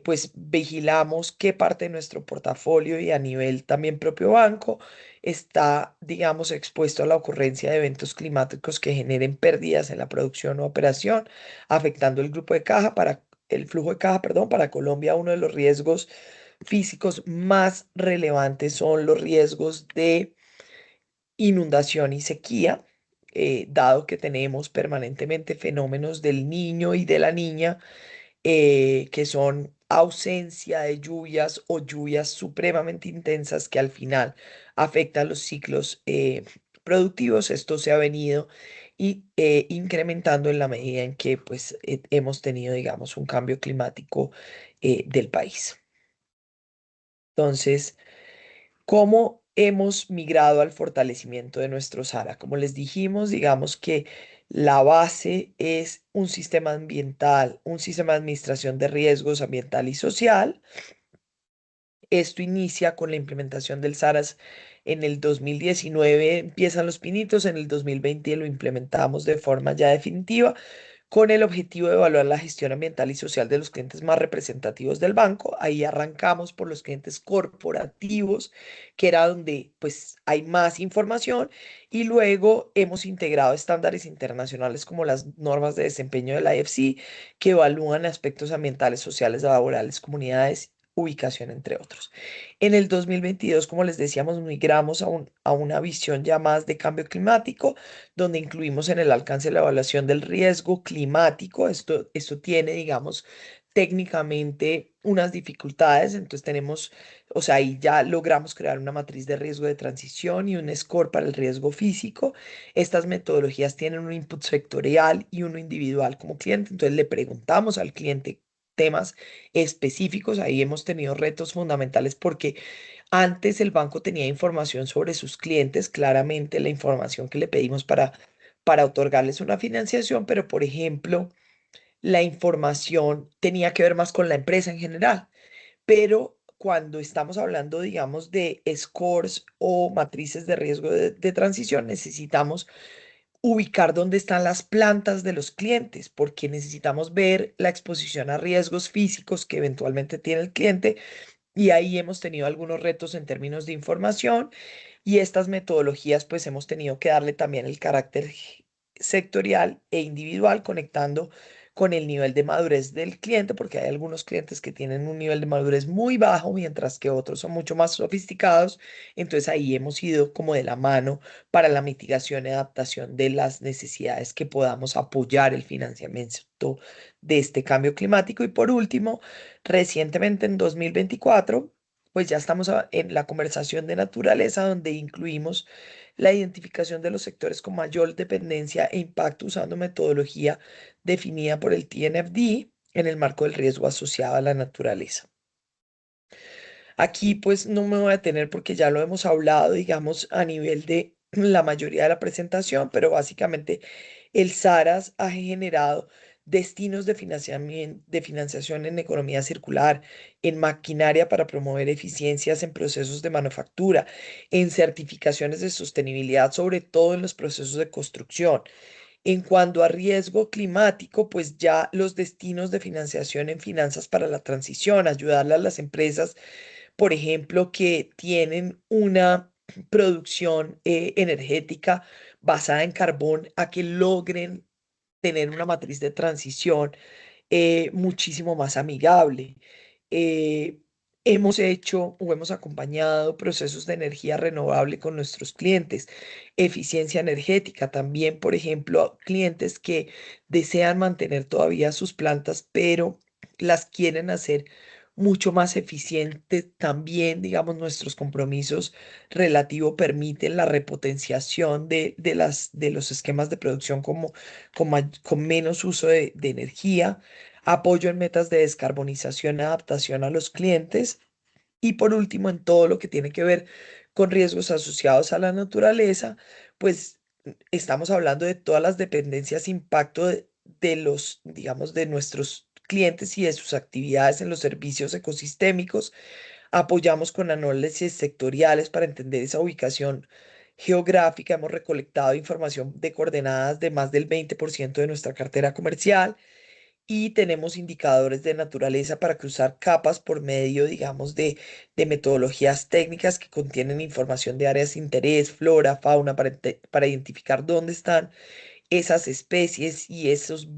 pues vigilamos qué parte de nuestro portafolio y a nivel también propio banco está, digamos, expuesto a la ocurrencia de eventos climáticos que generen pérdidas en la producción o operación, afectando el grupo de caja para el flujo de caja, perdón, para Colombia. Uno de los riesgos físicos más relevantes son los riesgos de inundación y sequía, dado que tenemos permanentemente fenómenos del niño y de la niña, que son ausencia de lluvias o lluvias supremamente intensas que al final afectan los ciclos productivos. Esto se ha venido incrementando en la medida en que pues, hemos tenido, digamos, un cambio climático del país. Entonces, ¿cómo hemos migrado al fortalecimiento de nuestro SARA? Como les dijimos, digamos que la base es un sistema ambiental, un sistema de administración de riesgos ambiental y social. Esto inicia con la implementación del SARAS en el 2019, empiezan los pinitos, en el 2020 lo implementamos de forma ya definitiva con el objetivo de evaluar la gestión ambiental y social de los clientes más representativos del banco. Ahí arrancamos por los clientes corporativos, que era donde pues hay más información, y luego hemos integrado estándares internacionales como las normas de desempeño de la IFC, que evalúan aspectos ambientales, sociales, laborales, comunidades, ubicación, entre otros. En el 2022, como les decíamos, migramos a una visión ya más de cambio climático, donde incluimos en el alcance la evaluación del riesgo climático. Esto tiene, digamos, técnicamente unas dificultades, entonces tenemos, o sea, ahí ya logramos crear una matriz de riesgo de transición y un score para el riesgo físico. Estas metodologías tienen un input sectorial y uno individual como cliente, entonces le preguntamos al cliente temas específicos. Ahí hemos tenido retos fundamentales porque antes el banco tenía información sobre sus clientes, claramente la información que le pedimos para otorgarles una financiación, pero por ejemplo, la información tenía que ver más con la empresa en general. Pero cuando estamos hablando, digamos, de scores o matrices de riesgo de transición, necesitamos ubicar dónde están las plantas de los clientes, porque necesitamos ver la exposición a riesgos físicos que eventualmente tiene el cliente, y ahí hemos tenido algunos retos en términos de información, y estas metodologías pues hemos tenido que darle también el carácter sectorial e individual, conectando con el nivel de madurez del cliente, porque hay algunos clientes que tienen un nivel de madurez muy bajo, mientras que otros son mucho más sofisticados. Entonces ahí hemos ido como de la mano para la mitigación y adaptación de las necesidades que podamos apoyar el financiamiento de este cambio climático. Y por último, recientemente en 2024, pues ya estamos en la conversación de naturaleza, donde incluimos la identificación de los sectores con mayor dependencia e impacto usando metodología definida por el TNFD en el marco del riesgo asociado a la naturaleza. Aquí pues no me voy a detener porque ya lo hemos hablado, digamos, a nivel de la mayoría de la presentación, pero básicamente el SARAS ha generado destinos de financiación en economía circular, en maquinaria para promover eficiencias en procesos de manufactura, en certificaciones de sostenibilidad, sobre todo en los procesos de construcción. En cuanto a riesgo climático, pues ya los destinos de financiación en finanzas para la transición, ayudarle a las empresas, por ejemplo, que tienen una producción energética basada en carbón, a que logren tener una matriz de transición muchísimo más amigable. Eh, Hemos hecho o hemos acompañado procesos de energía renovable con nuestros clientes, eficiencia energética también, por ejemplo, clientes que desean mantener todavía sus plantas, pero las quieren hacer mucho más eficiente. También, digamos, nuestros compromisos relativo permiten la repotenciación de los esquemas de producción como, con menos uso de energía, apoyo en metas de descarbonización y adaptación a los clientes. Y por último, en todo lo que tiene que ver con riesgos asociados a la naturaleza, pues estamos hablando de todas las dependencias, impacto de los, digamos, de nuestros clientes y de sus actividades en los servicios ecosistémicos. Apoyamos con análisis sectoriales para entender esa ubicación geográfica. Hemos recolectado información de coordenadas de más del 20% de nuestra cartera comercial y tenemos indicadores de naturaleza para cruzar capas por medio, digamos, de metodologías técnicas que contienen información de áreas de interés, flora, fauna, para identificar dónde están esas especies y esos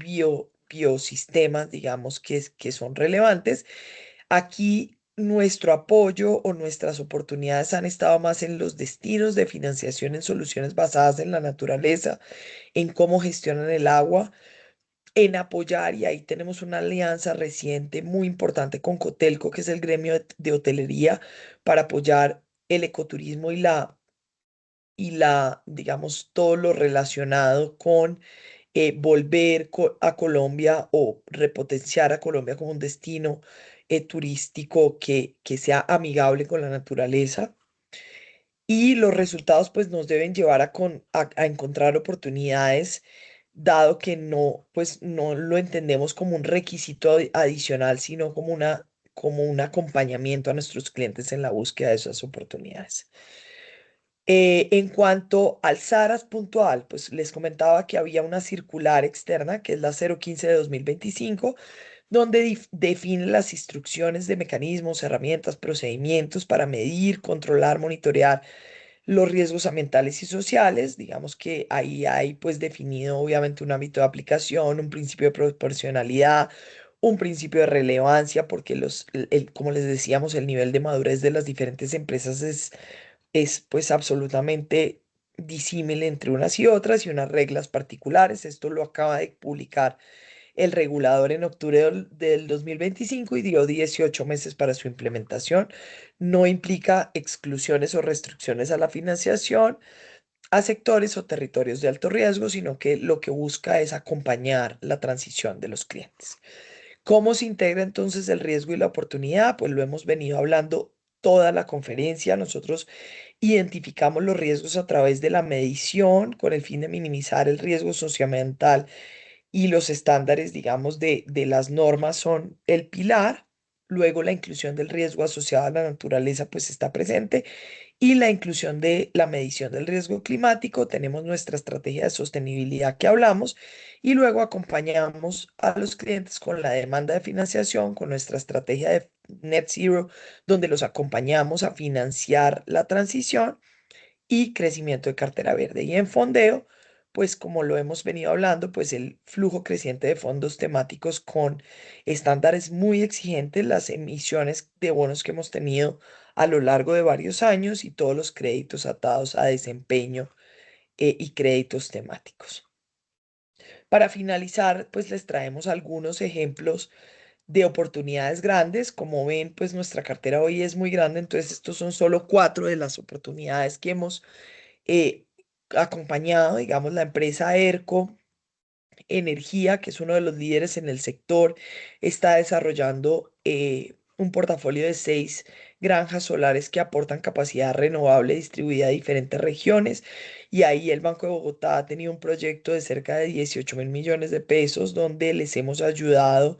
biosistemas, digamos, que son relevantes. Aquí nuestro apoyo o nuestras oportunidades han estado más en los destinos de financiación en soluciones basadas en la naturaleza, en cómo gestionan el agua, en apoyar, y ahí tenemos una alianza reciente muy importante con Cotelco, que es el gremio de hotelería, para apoyar el ecoturismo digamos, todo lo relacionado con volver a Colombia o repotenciar a Colombia como un destino turístico que sea amigable con la naturaleza. Y los resultados pues nos deben llevar a encontrar oportunidades, dado que no, pues no lo entendemos como un requisito adicional, sino como un acompañamiento a nuestros clientes en la búsqueda de esas oportunidades. En cuanto al SARAS puntual, pues les comentaba que había una circular externa, que es la 015 de 2025, donde define las instrucciones de mecanismos, herramientas, procedimientos para medir, controlar, monitorear los riesgos ambientales y sociales. Digamos que ahí hay pues definido obviamente un ámbito de aplicación, un principio de proporcionalidad, un principio de relevancia, porque como les decíamos, el nivel de madurez de las diferentes empresas es pues absolutamente disímil entre unas y otras, y unas reglas particulares. Esto lo acaba de publicar el regulador en octubre del 2025 y dio 18 meses para su implementación. No implica exclusiones o restricciones a la financiación a sectores o territorios de alto riesgo, sino que lo que busca es acompañar la transición de los clientes. ¿Cómo se integra entonces el riesgo y la oportunidad? Pues lo hemos venido hablando toda la conferencia. Nosotros identificamos los riesgos a través de la medición con el fin de minimizar el riesgo socioambiental, y los estándares, digamos, de las normas son el pilar. Luego la inclusión del riesgo asociado a la naturaleza pues está presente, y la inclusión de la medición del riesgo climático. Tenemos nuestra estrategia de sostenibilidad que hablamos, y luego acompañamos a los clientes con la demanda de financiación, con nuestra estrategia de Net Zero, donde los acompañamos a financiar la transición y crecimiento de cartera verde. Y en fondeo, pues como lo hemos venido hablando, pues el flujo creciente de fondos temáticos con estándares muy exigentes, las emisiones de bonos que hemos tenido a lo largo de varios años y todos los créditos atados a desempeño y créditos temáticos. Para finalizar, pues les traemos algunos ejemplos de oportunidades grandes. Como ven, pues nuestra cartera hoy es muy grande, entonces estos son solo cuatro de las oportunidades que hemos eh, acompañado. Digamos, la empresa ERCO Energía, que es uno de los líderes en el sector, está desarrollando un portafolio de 6 granjas solares que aportan capacidad renovable distribuida a diferentes regiones. Y ahí el Banco de Bogotá ha tenido un proyecto de cerca de 18.000 millones de pesos, donde les hemos ayudado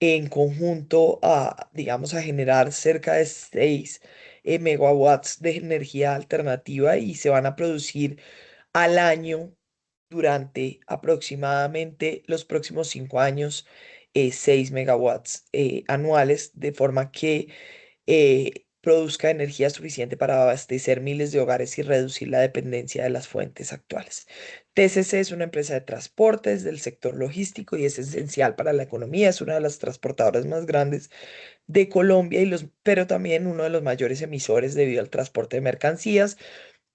en conjunto a, digamos, a generar cerca de 6 megawatts de energía alternativa, y se van a producir al año durante aproximadamente los próximos 5 años, 6 megawatts anuales, de forma que produzca energía suficiente para abastecer miles de hogares y reducir la dependencia de las fuentes actuales. TCC es una empresa de transportes del sector logístico y es esencial para la economía. Es una de las transportadoras más grandes de Colombia, pero también uno de los mayores emisores debido al transporte de mercancías.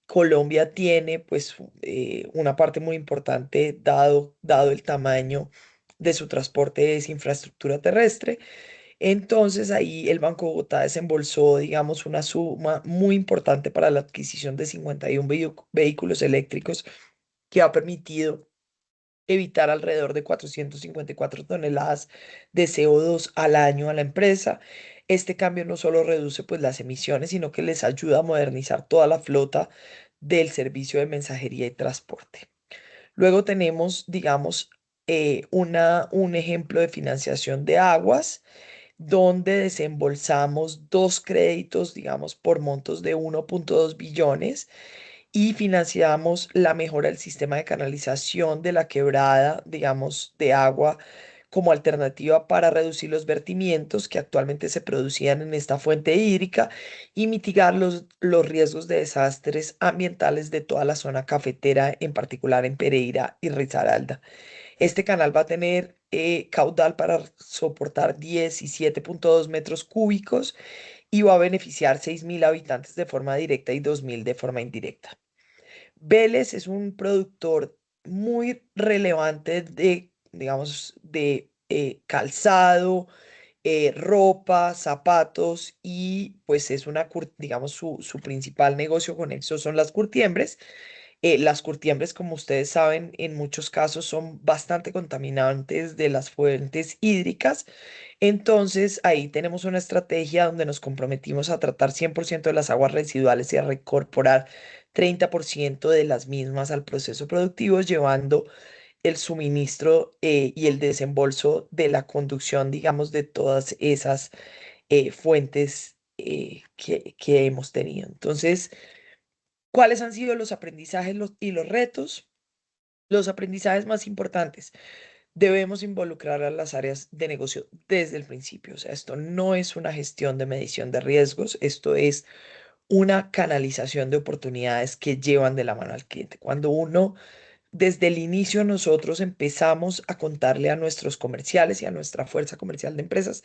Colombia tiene pues una parte muy importante, dado el tamaño de su transporte, es infraestructura terrestre. Entonces ahí el Banco de Bogotá desembolsó, digamos, una suma muy importante para la adquisición de 51 vehículos eléctricos que ha permitido evitar alrededor de 454 toneladas de CO2 al año a la empresa. Este cambio no solo reduce pues las emisiones, sino que les ayuda a modernizar toda la flota del servicio de mensajería y transporte. Luego tenemos, digamos, un ejemplo de financiación de aguas, donde desembolsamos dos créditos, digamos, por montos de 1,2 billones y financiamos la mejora del sistema de canalización de la quebrada, digamos, de agua como alternativa para reducir los vertimientos que actualmente se producían en esta fuente hídrica y mitigar los riesgos de desastres ambientales de toda la zona cafetera, en particular en Pereira y Risaralda. Este canal va a tener caudal para soportar 17,2 metros cúbicos y va a beneficiar 6.000 habitantes de forma directa y 2.000 de forma indirecta. Vélez es un productor muy relevante de, digamos, de calzado, ropa, zapatos y pues es digamos, su principal negocio con eso son las curtiembres. Las curtiembres, como ustedes saben, en muchos casos son bastante contaminantes de las fuentes hídricas. Entonces, ahí tenemos una estrategia donde nos comprometimos a tratar 100% de las aguas residuales y a reincorporar 30% de las mismas al proceso productivo, llevando el suministro y el desembolso de la conducción, digamos, de todas esas fuentes que hemos tenido. Entonces, ¿cuáles han sido los aprendizajes y los retos? Los aprendizajes más importantes. Debemos involucrar a las áreas de negocio desde el principio. O sea, esto no es una gestión de medición de riesgos, esto es una canalización de oportunidades que llevan de la mano al cliente. Cuando uno, desde el inicio, nosotros empezamos a contarle a nuestros comerciales y a nuestra fuerza comercial de empresas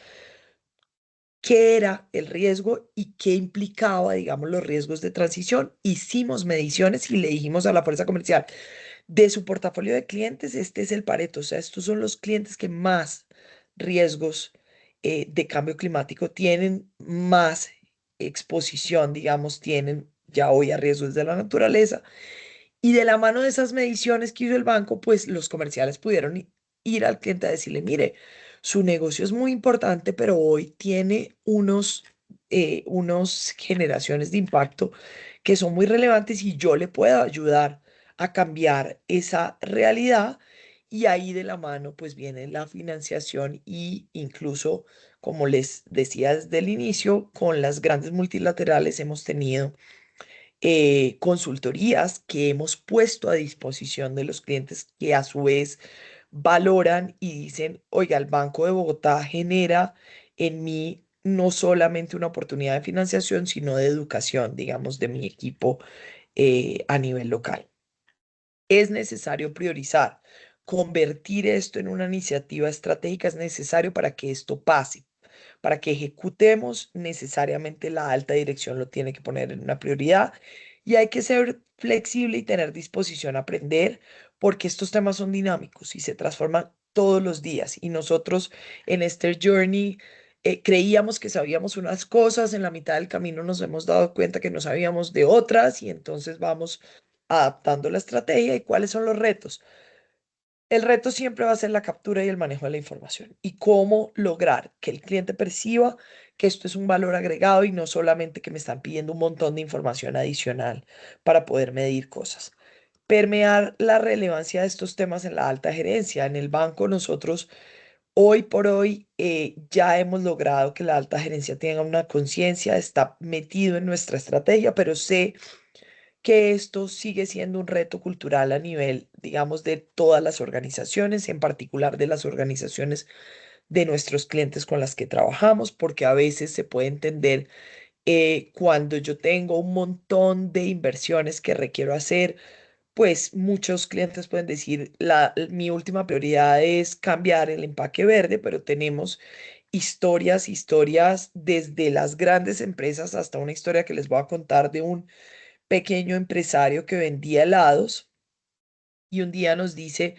qué era el riesgo y qué implicaba, digamos, los riesgos de transición. Hicimos mediciones y le dijimos a la fuerza comercial de su portafolio de clientes, este es el Pareto, o sea, estos son los clientes que más riesgos de cambio climático tienen, más exposición, digamos, tienen ya hoy a riesgos de la naturaleza. Y de la mano de esas mediciones que hizo el banco, pues los comerciales pudieron ir al cliente a decirle, mire, su negocio es muy importante, pero hoy tiene unos generaciones de impacto que son muy relevantes y yo le puedo ayudar a cambiar esa realidad. Y ahí de la mano, pues viene la financiación y incluso, como les decía desde el inicio, con las grandes multilaterales hemos tenido consultorías que hemos puesto a disposición de los clientes que a su vez valoran y dicen, oiga, el Banco de Bogotá genera en mí no solamente una oportunidad de financiación, sino de educación, digamos, de mi equipo a nivel local. Es necesario priorizar. Convertir esto en una iniciativa estratégica es necesario para que esto pase. Para que ejecutemos, necesariamente la alta dirección lo tiene que poner en una prioridad y hay que ser flexible y tener disposición a aprender porque estos temas son dinámicos y se transforman todos los días. Y nosotros en este journey creíamos que sabíamos unas cosas, en la mitad del camino nos hemos dado cuenta que no sabíamos de otras y entonces vamos adaptando la estrategia. ¿Y cuáles son los retos? El reto siempre va a ser la captura y el manejo de la información y cómo lograr que el cliente perciba que esto es un valor agregado y no solamente que me están pidiendo un montón de información adicional para poder medir cosas. Permear la relevancia de estos temas en la alta gerencia. En el banco nosotros hoy por hoy ya hemos logrado que la alta gerencia tenga una conciencia, está metido en nuestra estrategia, pero sé que esto sigue siendo un reto cultural a nivel, digamos, de todas las organizaciones, en particular de las organizaciones de nuestros clientes con las que trabajamos, porque a veces se puede entender cuando yo tengo un montón de inversiones que requiero hacer, pues muchos clientes pueden decir, mi última prioridad es cambiar el empaque verde, pero tenemos historias desde las grandes empresas hasta una historia que les voy a contar de un pequeño empresario que vendía helados y un día nos dice,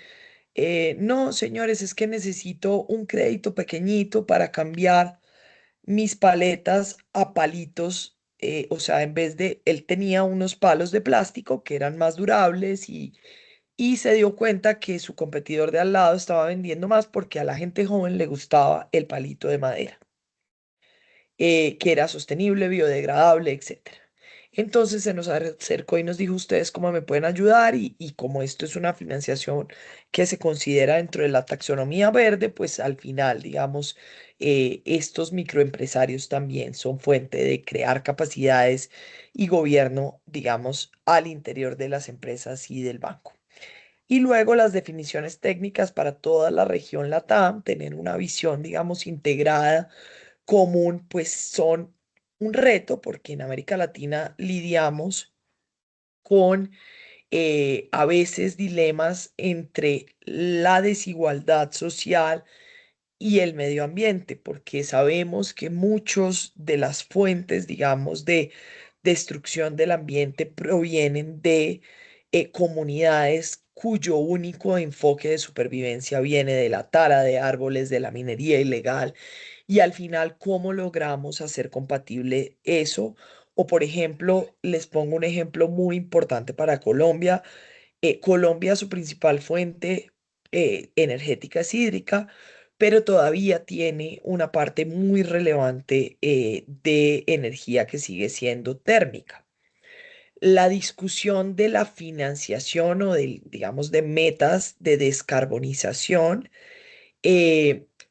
no, señores, es que necesito un crédito pequeñito para cambiar mis paletas a palitos, o sea, en vez de, él tenía unos palos de plástico que eran más durables y se dio cuenta que su competidor de al lado estaba vendiendo más porque a la gente joven le gustaba el palito de madera, que era sostenible, biodegradable, etcétera. Entonces se nos acercó y nos dijo, ustedes cómo me pueden ayudar y como esto es una financiación que se considera dentro de la taxonomía verde, pues al final, digamos, estos microempresarios también son fuente de crear capacidades y gobierno, digamos, al interior de las empresas y del banco. Y luego las definiciones técnicas para toda la región LATAM, tener una visión, digamos, integrada, común, pues son un reto porque en América Latina lidiamos con a veces dilemas entre la desigualdad social y el medio ambiente, porque sabemos que muchos de las fuentes, digamos, de destrucción del ambiente provienen de comunidades cuyo único enfoque de supervivencia viene de la tala de árboles, de la minería ilegal, y al final, ¿cómo logramos hacer compatible eso? O, por ejemplo, les pongo un ejemplo muy importante para Colombia. Colombia, su principal fuente energética es hídrica, pero todavía tiene una parte muy relevante de energía que sigue siendo térmica. La discusión de la financiación o de, digamos, de metas de descarbonización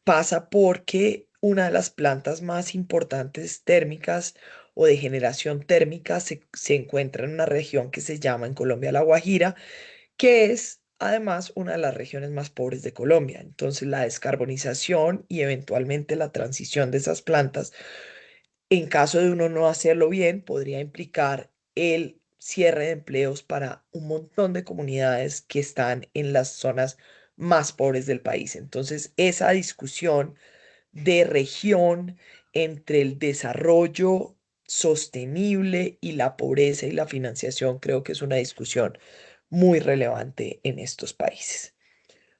pasa porque una de las plantas más importantes térmicas o de generación térmica se encuentra en una región que se llama en Colombia La Guajira, que es además una de las regiones más pobres de Colombia. Entonces, la descarbonización y eventualmente la transición de esas plantas, en caso de uno no hacerlo bien, podría implicar el cierre de empleos para un montón de comunidades que están en las zonas más pobres del país. Entonces, esa discusión de región entre el desarrollo sostenible y la pobreza y la financiación, creo que es una discusión muy relevante en estos países.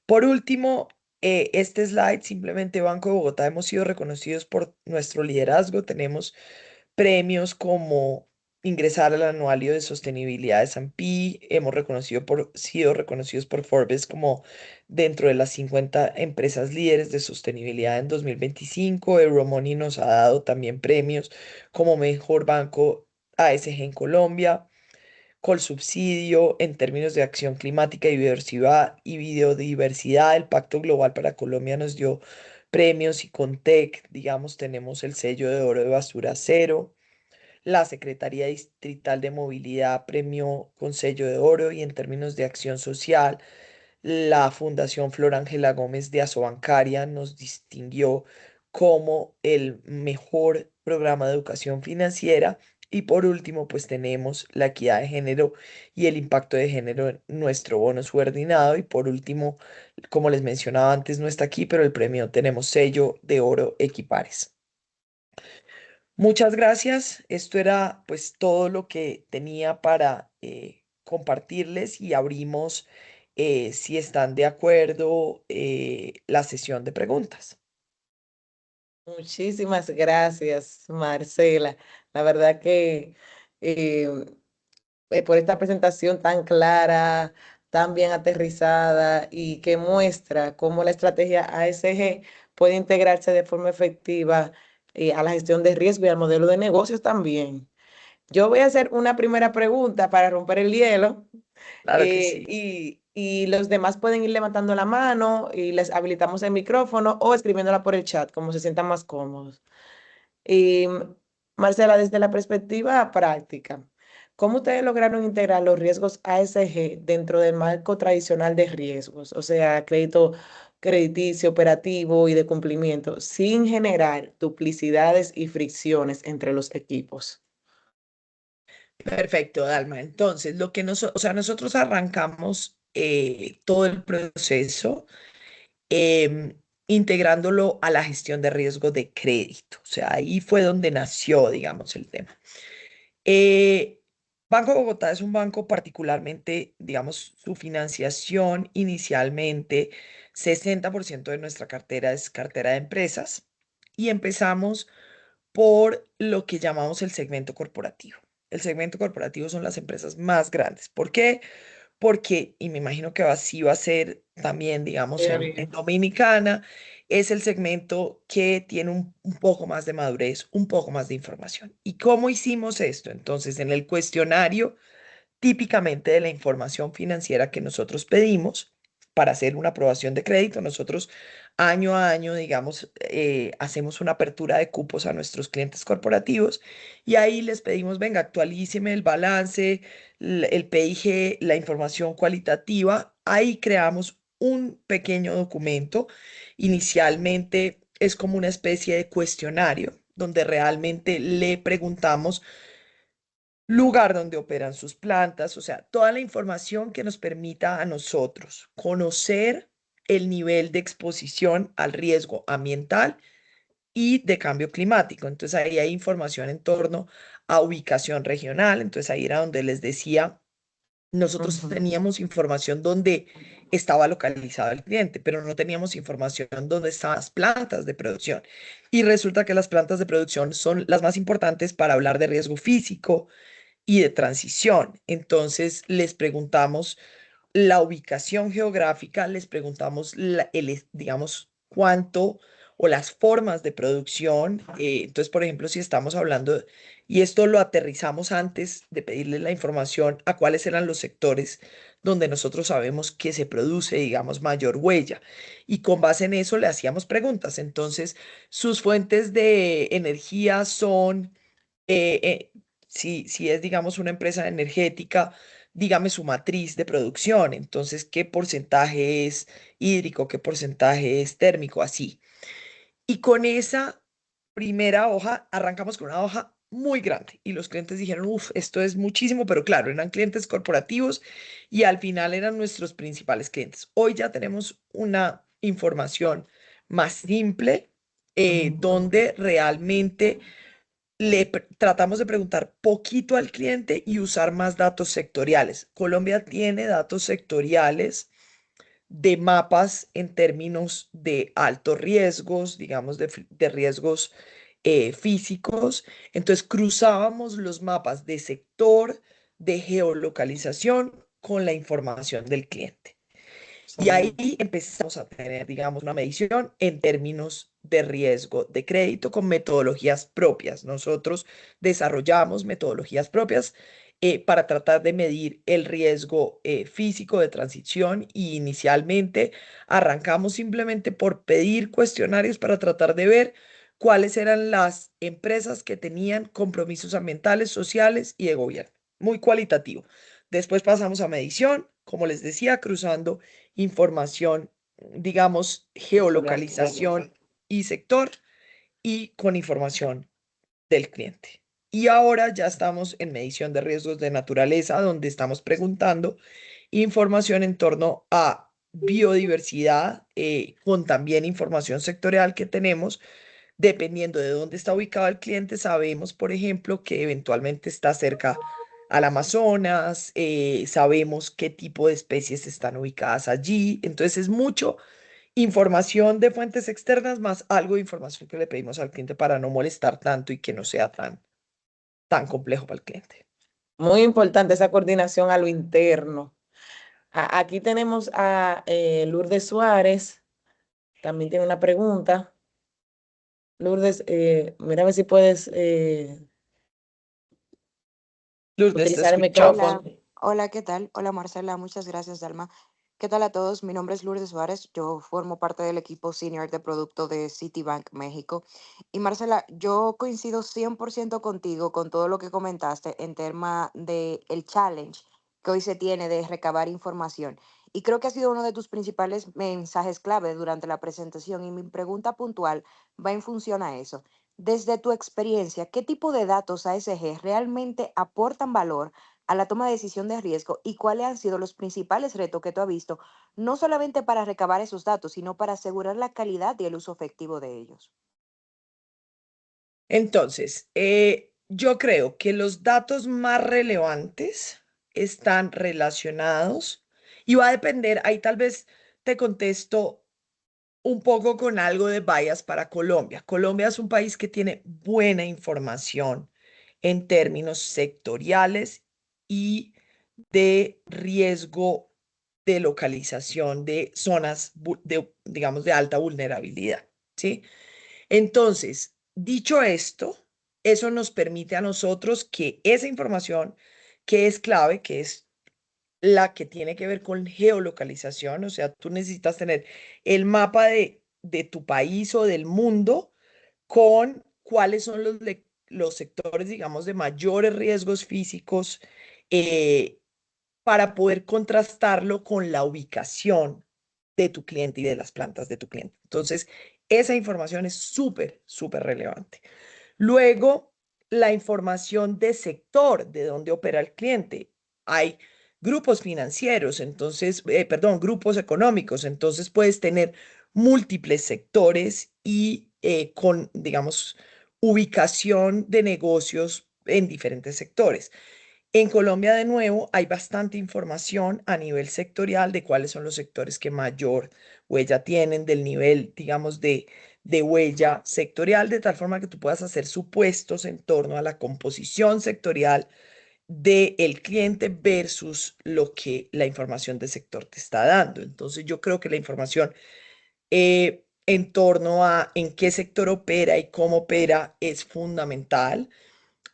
Por último, este slide, simplemente Banco de Bogotá hemos sido reconocidos por nuestro liderazgo. Tenemos premios como ingresar al anuario de sostenibilidad de S&P. Sido reconocidos por Forbes como dentro de las 50 empresas líderes de sostenibilidad en 2025. Euromoney nos ha dado también premios como mejor banco ASG en Colombia. Colsubsidio en términos de acción climática y biodiversidad. El Pacto Global para Colombia nos dio premios y Contec, digamos, tenemos el sello de oro de basura cero. La Secretaría Distrital de Movilidad premió con sello de oro y en términos de acción social, la Fundación Flor Ángela Gómez de Asobancaria nos distinguió como el mejor programa de educación financiera. Y por último, pues tenemos la equidad de género y el impacto de género en nuestro bono subordinado. Y por último, como les mencionaba antes, no está aquí, pero el premio tenemos sello de oro Equipares. Muchas gracias. Esto era pues todo lo que tenía para compartirles y abrimos, si están de acuerdo, la sesión de preguntas. Muchísimas gracias, Marcela. La verdad que eh, por esta presentación tan clara, tan bien aterrizada y que muestra cómo la estrategia ASG puede integrarse de forma efectiva a la gestión de riesgo y al modelo de negocios también. Yo voy a hacer una primera pregunta para romper el hielo Claro que sí. y los demás pueden ir levantando la mano y les habilitamos el micrófono o escribiéndola por el chat, como se sientan más cómodos. Y Marcela, desde la perspectiva práctica, ¿cómo ustedes lograron integrar los riesgos ASG dentro del marco tradicional de riesgos? O sea, crédito crediticio, operativo y de cumplimiento, sin generar duplicidades y fricciones entre los equipos. Perfecto, Dalma. Entonces, o sea, nosotros arrancamos todo el proceso integrándolo a la gestión de riesgo de crédito. O sea, ahí fue donde nació, digamos, el tema. Eh, Banco de Bogotá es un banco particularmente, digamos, su financiación inicialmente, 60% de nuestra cartera es cartera de empresas y empezamos por lo que llamamos el segmento corporativo. El segmento corporativo son las empresas más grandes. ¿Por qué? Porque, y me imagino que así va a ser también, digamos, en Dominicana, es el segmento que tiene un poco más de madurez, un poco más de información. ¿Y cómo hicimos esto? Entonces, en el cuestionario típicamente de la información financiera que nosotros pedimos para hacer una aprobación de crédito. Nosotros año a año, digamos, hacemos una apertura de cupos a nuestros clientes corporativos y ahí les pedimos, venga, actualíceme el balance, el PIG, la información cualitativa. Ahí creamos un pequeño documento. Inicialmente es como una especie de cuestionario donde realmente le preguntamos lugar donde operan sus plantas, o sea, toda la información que nos permita a nosotros conocer el nivel de exposición al riesgo ambiental y de cambio climático. Entonces ahí hay información en torno a ubicación regional. Entonces ahí era donde les decía, nosotros Ujú. teníamos información donde estaba localizado el cliente, pero no teníamos información donde estaban las plantas de producción. Y resulta que las plantas de producción son las más importantes para hablar de riesgo físico y de transición. Entonces les preguntamos la ubicación geográfica, les preguntamos digamos, cuánto o las formas de producción. Entonces, por ejemplo, si estamos hablando, y esto lo aterrizamos antes de pedirle la información a cuáles eran los sectores donde nosotros sabemos que se produce, digamos, mayor huella. Y con base en eso le hacíamos preguntas. Entonces, sus fuentes de energía son si es, digamos, una empresa energética, dígame su matriz de producción. Entonces, ¿qué porcentaje es hídrico? ¿Qué porcentaje es térmico? Así. Y con esa primera hoja, arrancamos con una hoja muy grande. Y los clientes dijeron, uff, esto es muchísimo, pero claro, eran clientes corporativos y al final eran nuestros principales clientes. Hoy ya tenemos una información más simple, donde realmente tratamos de preguntar poquito al cliente y usar más datos sectoriales. Colombia tiene datos sectoriales de mapas en términos de altos riesgos, digamos, de riesgos físicos. Entonces cruzábamos los mapas de sector, de geolocalización con la información del cliente. Y ahí Sí. empezamos a tener, digamos, una medición en términos de riesgo de crédito con metodologías propias. Nosotros desarrollamos metodologías propias para tratar de medir el riesgo físico de transición y inicialmente arrancamos simplemente por pedir cuestionarios para tratar de ver cuáles eran las empresas que tenían compromisos ambientales, sociales y de gobierno. Muy cualitativo. Después pasamos a medición, como les decía, cruzando información, digamos, geolocalización y sector y con información del cliente. Y ahora ya estamos en medición de riesgos de naturaleza, donde estamos preguntando información en torno a biodiversidad, con también información sectorial que tenemos. Dependiendo de dónde está ubicado el cliente, sabemos, por ejemplo, que eventualmente está cerca al Amazonas, sabemos qué tipo de especies están ubicadas allí. Entonces es mucho información de fuentes externas más algo de información que le pedimos al cliente para no molestar tanto y que no sea tan complejo para el cliente. Muy importante esa coordinación a lo interno. Aquí tenemos a Lourdes Suárez, también tiene una pregunta. Lourdes, mira a ver si puedes Lourdes, te utilizar el escuchamos. Hola, micrófono. hola, ¿qué tal? Hola Marcela, muchas gracias, Dalma. ¿Qué tal a todos? Mi nombre es Lourdes Suárez, yo formo parte del equipo senior de producto de Citibank México. Y Marcela, yo coincido 100% contigo con todo lo que comentaste en tema de el challenge que hoy se tiene de recabar información. Y creo que ha sido uno de tus principales mensajes clave durante la presentación y mi pregunta puntual va en función a eso. Desde tu experiencia, ¿qué tipo de datos ASG realmente aportan valor a la toma de decisión de riesgo y cuáles han sido los principales retos que tú has visto, no solamente para recabar esos datos, sino para asegurar la calidad y el uso efectivo de ellos? Entonces, yo creo que los datos más relevantes están relacionados y va a depender, ahí tal vez te contesto un poco con algo de bias para Colombia. Colombia es un país que tiene buena información en términos sectoriales y de riesgo de localización de zonas digamos, de alta vulnerabilidad, ¿sí? Entonces, dicho esto, eso nos permite a nosotros que esa información que es clave, que es la que tiene que ver con geolocalización, o sea, tú necesitas tener el mapa de tu país o del mundo con cuáles son los sectores, digamos, de mayores riesgos físicos eh, para poder contrastarlo con la ubicación de tu cliente y de las plantas de tu cliente. Entonces, esa información es súper, súper relevante. Luego, la información de sector, de dónde opera el cliente. Hay grupos financieros, entonces, perdón, grupos económicos, entonces puedes tener múltiples sectores y con, digamos, ubicación de negocios en diferentes sectores. En Colombia, de nuevo, hay bastante información a nivel sectorial de cuáles son los sectores que mayor huella tienen, del nivel, digamos, de huella sectorial, de tal forma que tú puedas hacer supuestos en torno a la composición sectorial del cliente versus lo que la información de sector te está dando. Entonces, yo creo que la información en torno a en qué sector opera y cómo opera es fundamental.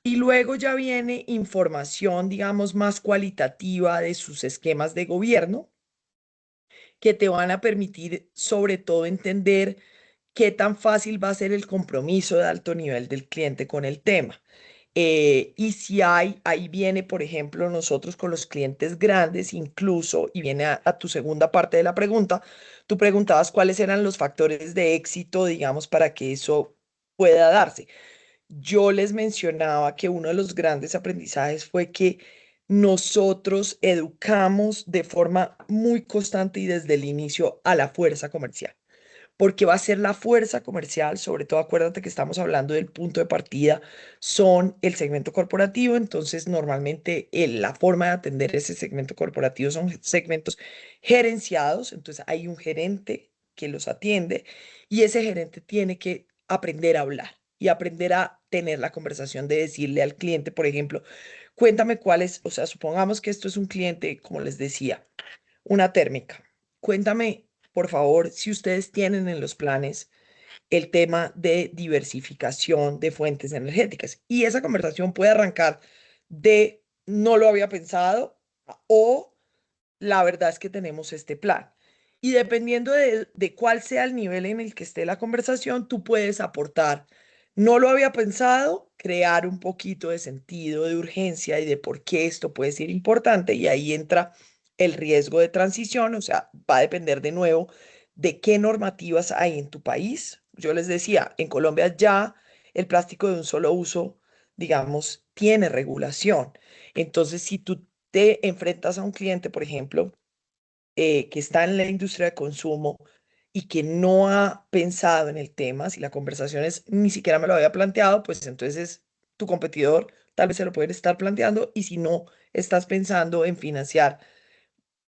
Y luego ya viene información, digamos, más cualitativa de sus esquemas de gobierno que te van a permitir sobre todo entender qué tan fácil va a ser el compromiso de alto nivel del cliente con el tema. Y si hay, ahí viene, por ejemplo, nosotros con los clientes grandes, incluso, y viene a tu segunda parte de la pregunta, tú preguntabas cuáles eran los factores de éxito, digamos, para que eso pueda darse. Yo les mencionaba que uno de los grandes aprendizajes fue que nosotros educamos de forma muy constante y desde el inicio a la fuerza comercial, porque va a ser la fuerza comercial, sobre todo acuérdate que estamos hablando del punto de partida, son el segmento corporativo, entonces normalmente la forma de atender ese segmento corporativo son segmentos gerenciados, entonces hay un gerente que los atiende y ese gerente tiene que aprender a hablar y aprender a tener la conversación de decirle al cliente, por ejemplo, cuéntame cuál es, o sea, supongamos que esto es un cliente, como les decía, una térmica. Cuéntame, por favor, si ustedes tienen en los planes el tema de diversificación de fuentes energéticas. Y esa conversación puede arrancar de no lo había pensado o la verdad es que tenemos este plan. Y dependiendo de cuál sea el nivel en el que esté la conversación, tú puedes aportar. No lo había pensado, crear un poquito de sentido de urgencia y de por qué esto puede ser importante. Y ahí entra el riesgo de transición, o sea, va a depender de nuevo de qué normativas hay en tu país. Yo les decía, en Colombia ya el plástico de un solo uso, digamos, tiene regulación. Entonces, si tú te enfrentas a un cliente, por ejemplo, que está en la industria de consumo y que no ha pensado en el tema, si la conversación es ni siquiera me lo había planteado, pues entonces tu competidor tal vez se lo puede estar planteando y si no estás pensando en financiar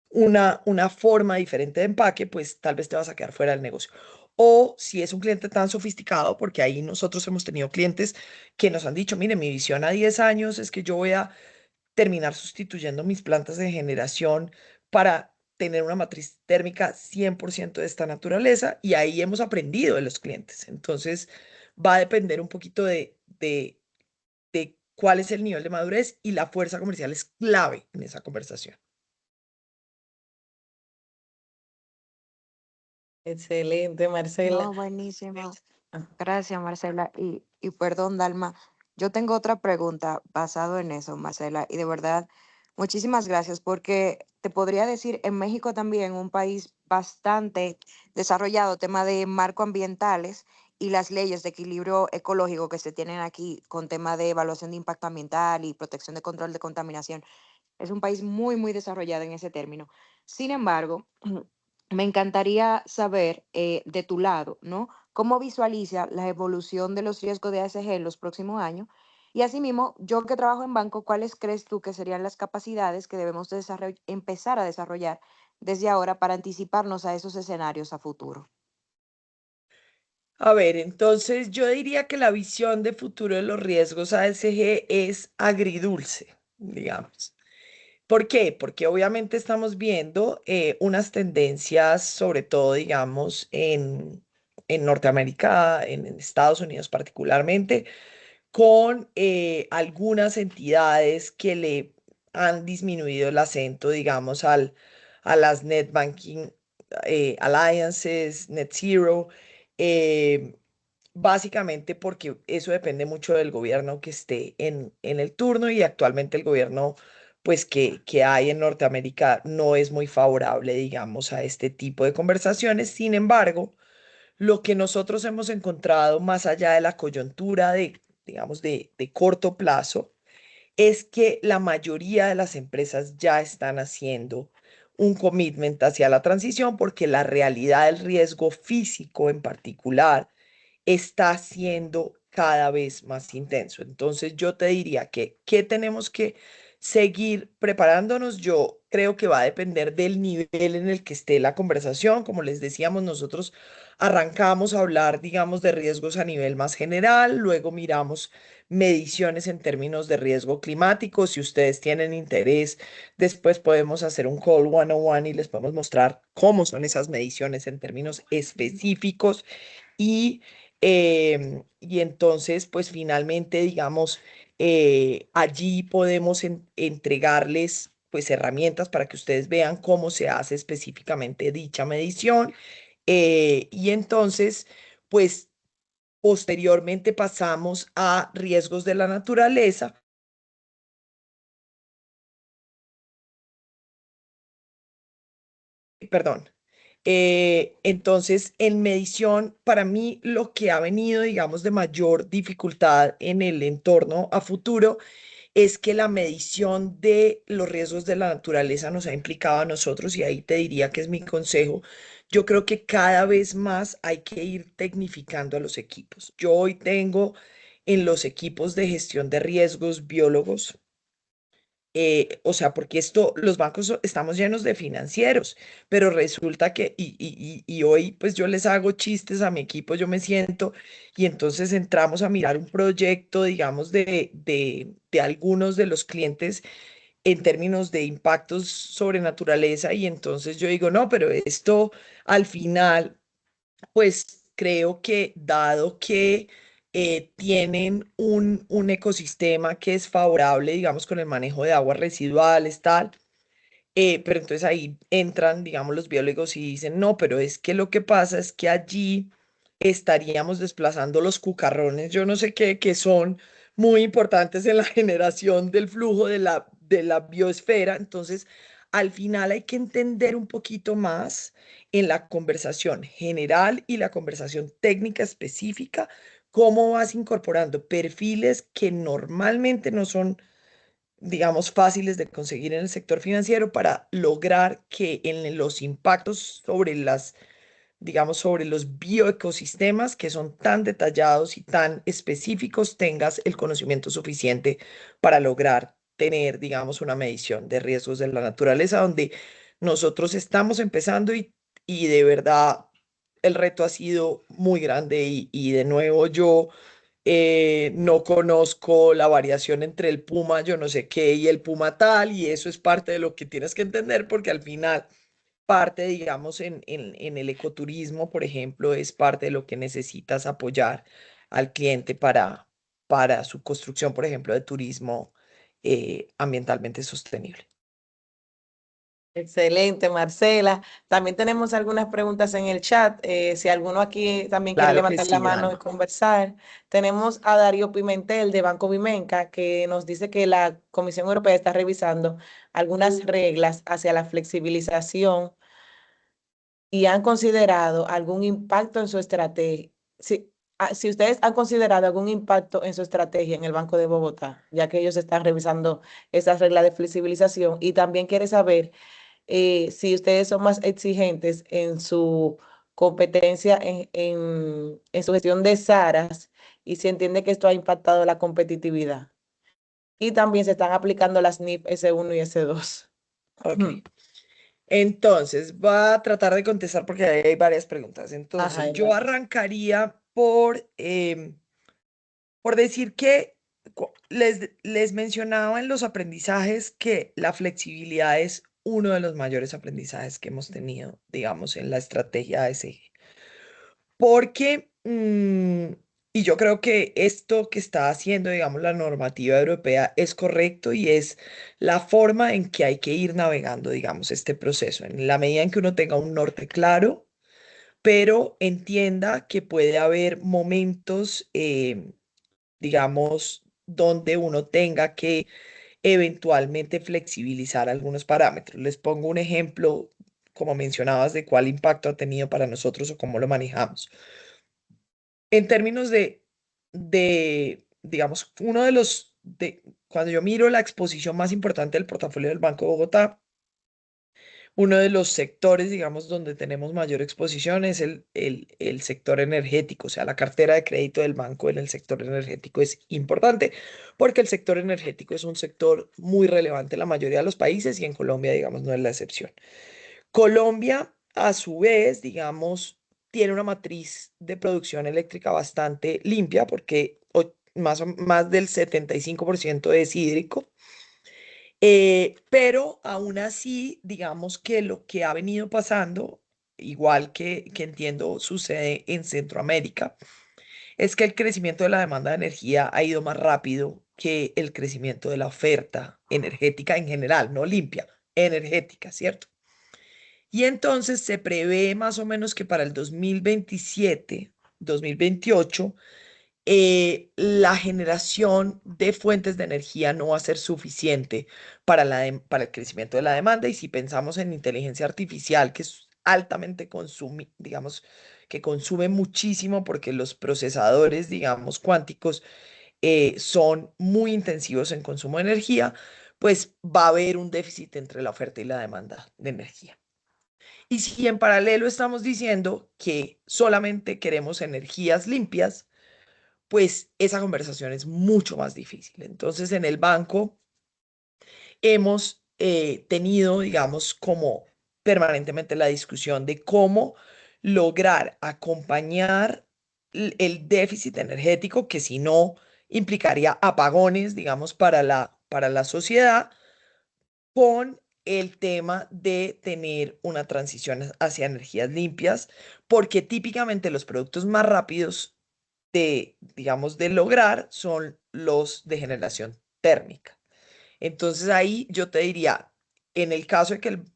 una forma diferente de empaque, pues tal vez te vas a quedar fuera del negocio. O si es un cliente tan sofisticado, porque ahí nosotros hemos tenido clientes que nos han dicho, mire, mi visión a 10 años es que yo voy a terminar sustituyendo mis plantas de generación para tener una matriz térmica 100% de esta naturaleza y ahí hemos aprendido de los clientes. Entonces, va a depender un poquito de cuál es el nivel de madurez y la fuerza comercial es clave en esa conversación. Excelente, Marcela. No, buenísimo. Ah, Gracias, Marcela. Y perdón, Dalma, yo tengo otra pregunta basado en eso, Marcela. Y de verdad, muchísimas gracias porque te podría decir, en México también, un país bastante desarrollado, tema de marco ambientales y las leyes de equilibrio ecológico que se tienen aquí con tema de evaluación de impacto ambiental y protección de control de contaminación. Es un país muy, muy desarrollado en ese término. Sin embargo, me encantaría saber de tu lado, ¿no? ¿Cómo visualiza la evolución de los riesgos de ASG en los próximos años? Y asimismo, yo que trabajo en banco, ¿cuáles crees tú que serían las capacidades que debemos empezar a desarrollar desde ahora para anticiparnos a esos escenarios a futuro? A ver, entonces yo diría que la visión de futuro de los riesgos ASG es agridulce, digamos. ¿Por qué? Porque obviamente estamos viendo unas tendencias, sobre todo, digamos, en Norteamérica, en Estados Unidos particularmente, con algunas entidades que le han disminuido el acento, digamos, a las Net Banking Alliances, Net Zero, eh, básicamente porque eso depende mucho del gobierno que esté en el turno y actualmente el gobierno pues que hay en Norteamérica no es muy favorable, digamos, a este tipo de conversaciones. Sin embargo, lo que nosotros hemos encontrado más allá de la coyuntura de, digamos, de corto plazo, es que la mayoría de las empresas ya están haciendo un commitment hacia la transición porque la realidad del riesgo físico en particular está siendo cada vez más intenso. Entonces yo te diría que tenemos que seguir preparándonos. Yo creo que va a depender del nivel en el que esté la conversación. Como les decíamos, nosotros arrancamos a hablar, digamos, de riesgos a nivel más general, luego miramos mediciones en términos de riesgo climático. Si ustedes tienen interés, después podemos hacer un call 101 y les podemos mostrar cómo son esas mediciones en términos específicos y, y entonces, pues finalmente, digamos, allí podemos entregarles pues herramientas para que ustedes vean cómo se hace específicamente dicha medición. Y entonces, pues posteriormente pasamos a riesgos de la naturaleza. Perdón. Entonces, en medición, para mí lo que ha venido, digamos, de mayor dificultad en el entorno a futuro es que la medición de los riesgos de la naturaleza nos ha implicado a nosotros y ahí te diría que es mi consejo. Yo creo que cada vez más hay que ir tecnificando a los equipos. Yo hoy tengo en los equipos de gestión de riesgos biólogos, o sea, porque esto, los bancos estamos llenos de financieros, pero resulta que, y hoy pues yo les hago chistes a mi equipo, yo me siento y entonces entramos a mirar un proyecto, digamos, de algunos de los clientes en términos de impactos sobre naturaleza y entonces yo digo, no, pero esto al final pues creo que dado que tienen un ecosistema que es favorable, digamos, con el manejo de aguas residuales, tal, pero entonces ahí entran, digamos, los biólogos y dicen, no, pero es que lo que pasa es que allí estaríamos desplazando los cucarrones, yo no sé qué, que son muy importantes en la generación del flujo de la biosfera. Entonces, al final hay que entender un poquito más en la conversación general y la conversación técnica específica, cómo vas incorporando perfiles que normalmente no son digamos, fáciles de conseguir en el sector financiero para lograr que en los impactos sobre las, digamos, sobre los bioecosistemas que son tan detallados y tan específicos, tengas el conocimiento suficiente para lograr tener, digamos, una medición de riesgos de la naturaleza, donde nosotros estamos empezando y de verdad el reto ha sido muy grande y de nuevo yo no conozco la variación entre el puma yo no sé qué y el puma tal, y eso es parte de lo que tienes que entender, porque al final parte, digamos, en el ecoturismo, por ejemplo, es parte de lo que necesitas apoyar al cliente para su construcción, por ejemplo, de turismo ambientalmente sostenible. Excelente, Marcela. También tenemos algunas preguntas en el chat. Si alguno aquí también quiere Claro que levantar la sí, mano y Dalma. conversar. Tenemos a Darío Pimentel de Banco Vimenca que nos dice que la Comisión Europea está revisando algunas reglas hacia la flexibilización y han considerado algún impacto en su estrategia. Si ustedes han considerado algún impacto en su estrategia en el Banco de Bogotá, ya que ellos están revisando esas reglas de flexibilización y también quiere saber si ustedes son más exigentes en su competencia en su gestión de SARAS y si entiende que esto ha impactado la competitividad. Y también se están aplicando las NIF S1 y S2. Ok. Entonces, va a tratar de contestar porque ahí hay varias preguntas. Ajá, Entonces, yo arrancaría por decir que les mencionaba en los aprendizajes que la flexibilidad es uno de los mayores aprendizajes que hemos tenido, digamos, en la estrategia ASG. Porque, y yo creo que esto que está haciendo, digamos, la normativa europea es correcto y es la forma en que hay que ir navegando, digamos, este proceso. En la medida en que uno tenga un norte claro, pero entienda que puede haber momentos, digamos, donde uno tenga que eventualmente flexibilizar algunos parámetros. Les pongo un ejemplo, como mencionabas, de cuál impacto ha tenido para nosotros o cómo lo manejamos. En términos digamos, cuando yo miro la exposición más importante del portafolio del Banco de Bogotá, uno de los sectores, digamos, donde tenemos mayor exposición es el sector energético, o sea, la cartera de crédito del banco en el sector energético es importante porque el sector energético es un sector muy relevante en la mayoría de los países y en Colombia, digamos, no es la excepción. Colombia, a su vez, digamos, tiene una matriz de producción eléctrica bastante limpia porque más del 75% es hídrico. Pero aún así, digamos que lo que ha venido pasando, igual que entiendo sucede en Centroamérica, es que el crecimiento de la demanda de energía ha ido más rápido que el crecimiento de la oferta energética en general, no limpia, energética, ¿cierto? Y entonces se prevé más o menos que para el 2027, 2028, la generación de fuentes de energía no va a ser suficiente para el crecimiento de la demanda. Y si pensamos en inteligencia artificial, que es altamente digamos, que consume muchísimo porque los procesadores, digamos, cuánticos son muy intensivos en consumo de energía, pues va a haber un déficit entre la oferta y la demanda de energía. Y si en paralelo estamos diciendo que solamente queremos energías limpias, pues esa conversación es mucho más difícil. Entonces, en el banco hemos tenido, digamos, como permanentemente la discusión de cómo lograr acompañar el déficit energético, que si no implicaría apagones, digamos, para la sociedad, con el tema de tener una transición hacia energías limpias, porque típicamente los productos más rápidos digamos, de lograr son los de generación térmica. Entonces ahí yo te diría, en el caso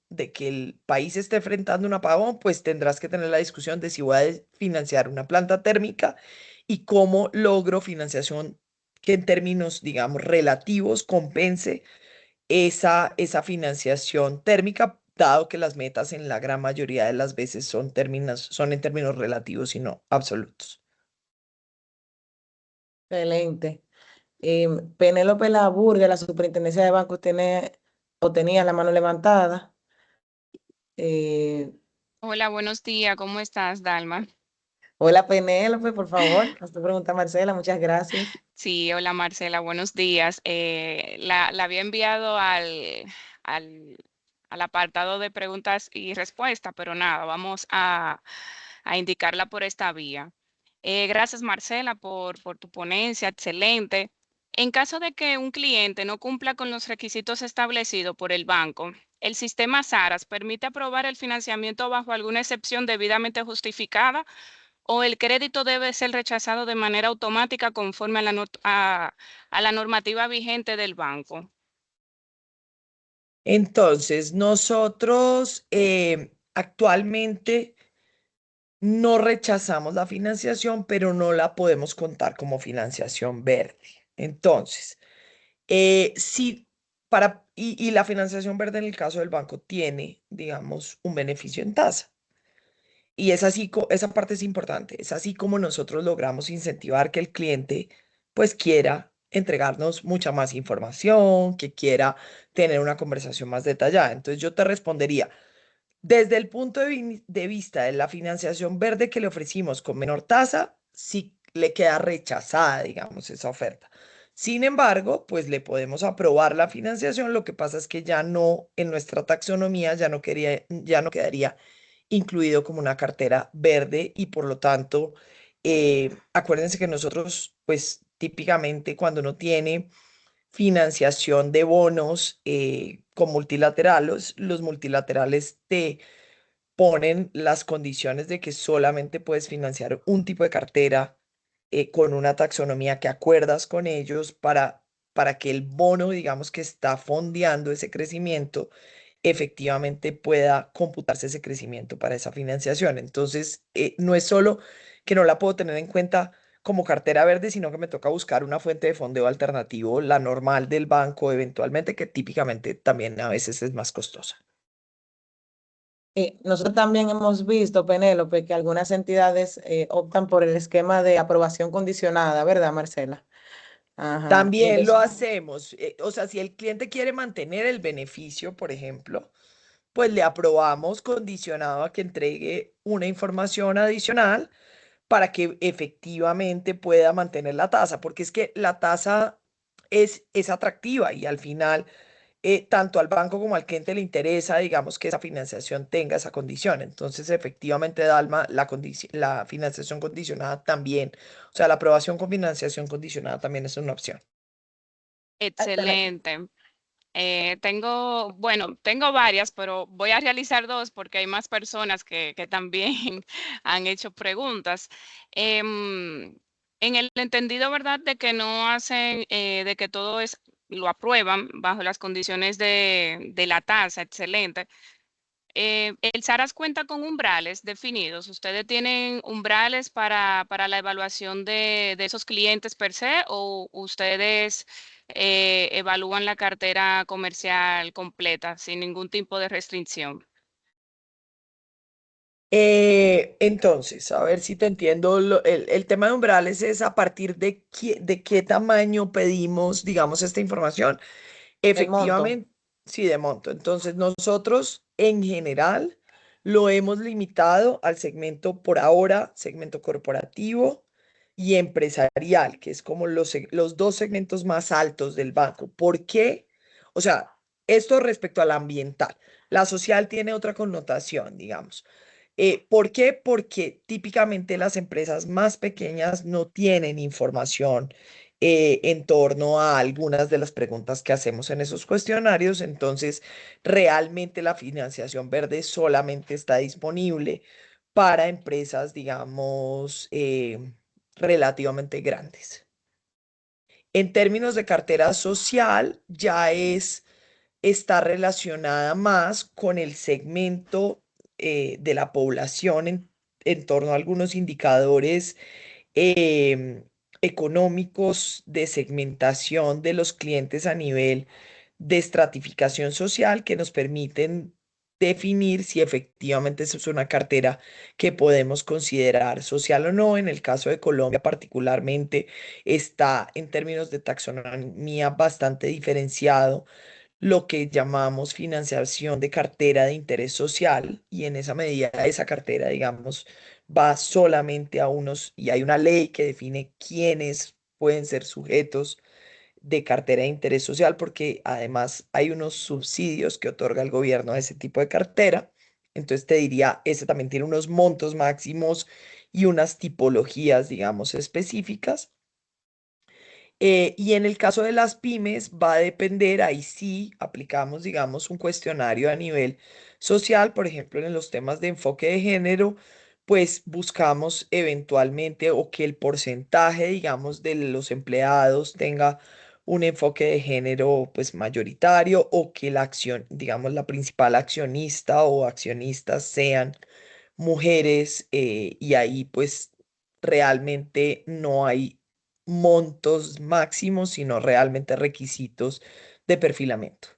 de que el país esté enfrentando un apagón, pues tendrás que tener la discusión de si voy a financiar una planta térmica y cómo logro financiación que en términos, digamos, relativos compense esa financiación térmica, dado que las metas en la gran mayoría de las veces son en términos relativos y no absolutos. Excelente. Penélope Laburgue, de la Superintendencia de Bancos, tenía la mano levantada. Eh, Hola, buenos días, ¿cómo estás, Dalma? Hola Penélope, por favor, haz tu pregunta, Marcela, muchas gracias. Sí, hola Marcela, buenos días. La había enviado al, al apartado de preguntas y respuestas, pero nada, vamos a indicarla por esta vía. Gracias Marcela por tu ponencia, excelente. En caso de que un cliente no cumpla con los requisitos establecidos por el banco, ¿el sistema SARAS permite aprobar el financiamiento bajo alguna excepción debidamente justificada? ¿O el crédito debe ser rechazado de manera automática conforme a la normativa vigente del banco? Entonces, nosotros actualmente no rechazamos la financiación, pero no la podemos contar como financiación verde. Entonces, sí, y la financiación verde en el caso del banco tiene, digamos, un beneficio en tasa. Y es así, esa parte es importante. Es así como nosotros logramos incentivar que el cliente pues quiera entregarnos mucha más información, que quiera tener una conversación más detallada. Entonces yo te respondería, desde el punto de vista de la financiación verde que le ofrecimos con menor tasa, sí le queda rechazada, digamos, esa oferta. Sin embargo, pues le podemos aprobar la financiación. Lo que pasa es que ya no, en nuestra taxonomía, ya no quedaría incluido como una cartera verde y por lo tanto Acuérdense que nosotros, pues típicamente cuando uno tiene financiación de bonos con multilaterales, los multilaterales te ponen las condiciones de que solamente puedes financiar un tipo de cartera con una taxonomía que acuerdas con ellos para que el bono, digamos, que está fondeando ese crecimiento, efectivamente pueda computarse ese crecimiento para esa financiación. Entonces, no es solo que no la puedo tener en cuenta como cartera verde, sino que me toca buscar una fuente de fondeo alternativo, la normal del banco eventualmente, que típicamente también a veces es más costosa. Nosotros también hemos visto, Penélope, que algunas entidades optan por el esquema de aprobación condicionada, ¿verdad, Marcela? Ajá. Y También lo ellos, hacemos. O sea, si el cliente quiere mantener el beneficio, por ejemplo, pues le aprobamos condicionado a que entregue una información adicional para que efectivamente pueda mantener la tasa, porque es que la tasa es atractiva y al final tanto al banco como al cliente le interesa, digamos, que esa financiación tenga esa condición. Entonces, efectivamente, Dalma, la financiación condicionada también, o sea, la aprobación con financiación condicionada también es una opción. Excelente. Tengo varias, pero voy a realizar dos porque hay más personas que también han hecho preguntas. Em, en el entendido, ¿verdad?, de que no hacen, de que todo lo aprueban bajo las condiciones de la tasa, excelente. El SARAS cuenta con umbrales definidos. ¿Ustedes tienen umbrales para la evaluación de esos clientes per se o ustedes evalúan la cartera comercial completa sin ningún tipo de restricción? Entonces, a ver si te entiendo, el tema de umbrales es a partir de qué tamaño pedimos, digamos, esta información. el monto. Efectivamente, sí, de monto. Entonces, nosotros en general lo hemos limitado al segmento por ahora, segmento corporativo y empresarial, que es como los dos segmentos más altos del banco. ¿Por qué? O sea, esto respecto al ambiental. La social tiene otra connotación, digamos. ¿Por qué? Porque típicamente las empresas más pequeñas no tienen información en torno a algunas de las preguntas que hacemos en esos cuestionarios. Entonces, realmente la financiación verde solamente está disponible para empresas, digamos, relativamente grandes. En términos de cartera social, está relacionada más con el segmento de la población en torno a algunos indicadores em, económicos de segmentación de los clientes a nivel de estratificación social que nos permiten definir si efectivamente eso es una cartera que podemos considerar social o no. En el caso de Colombia particularmente está en términos de taxonomía bastante diferenciado lo que llamamos financiación de cartera de interés social y en esa medida esa cartera, digamos, va solamente a unos, y hay una ley que define quiénes pueden ser sujetos de cartera de interés social, porque además hay unos subsidios que otorga el gobierno a ese tipo de cartera. Entonces te diría, ese también tiene unos montos máximos y unas tipologías, digamos, específicas. Y en el caso de las pymes va a depender, ahí sí aplicamos, digamos, un cuestionario a nivel social, por ejemplo, en los temas de enfoque de género, pues buscamos eventualmente o que el porcentaje, digamos, de los empleados tenga un enfoque de género pues mayoritario o que la acción, digamos, la principal accionista o accionistas sean mujeres y ahí pues realmente no hay montos máximos, sino realmente requisitos de perfilamiento.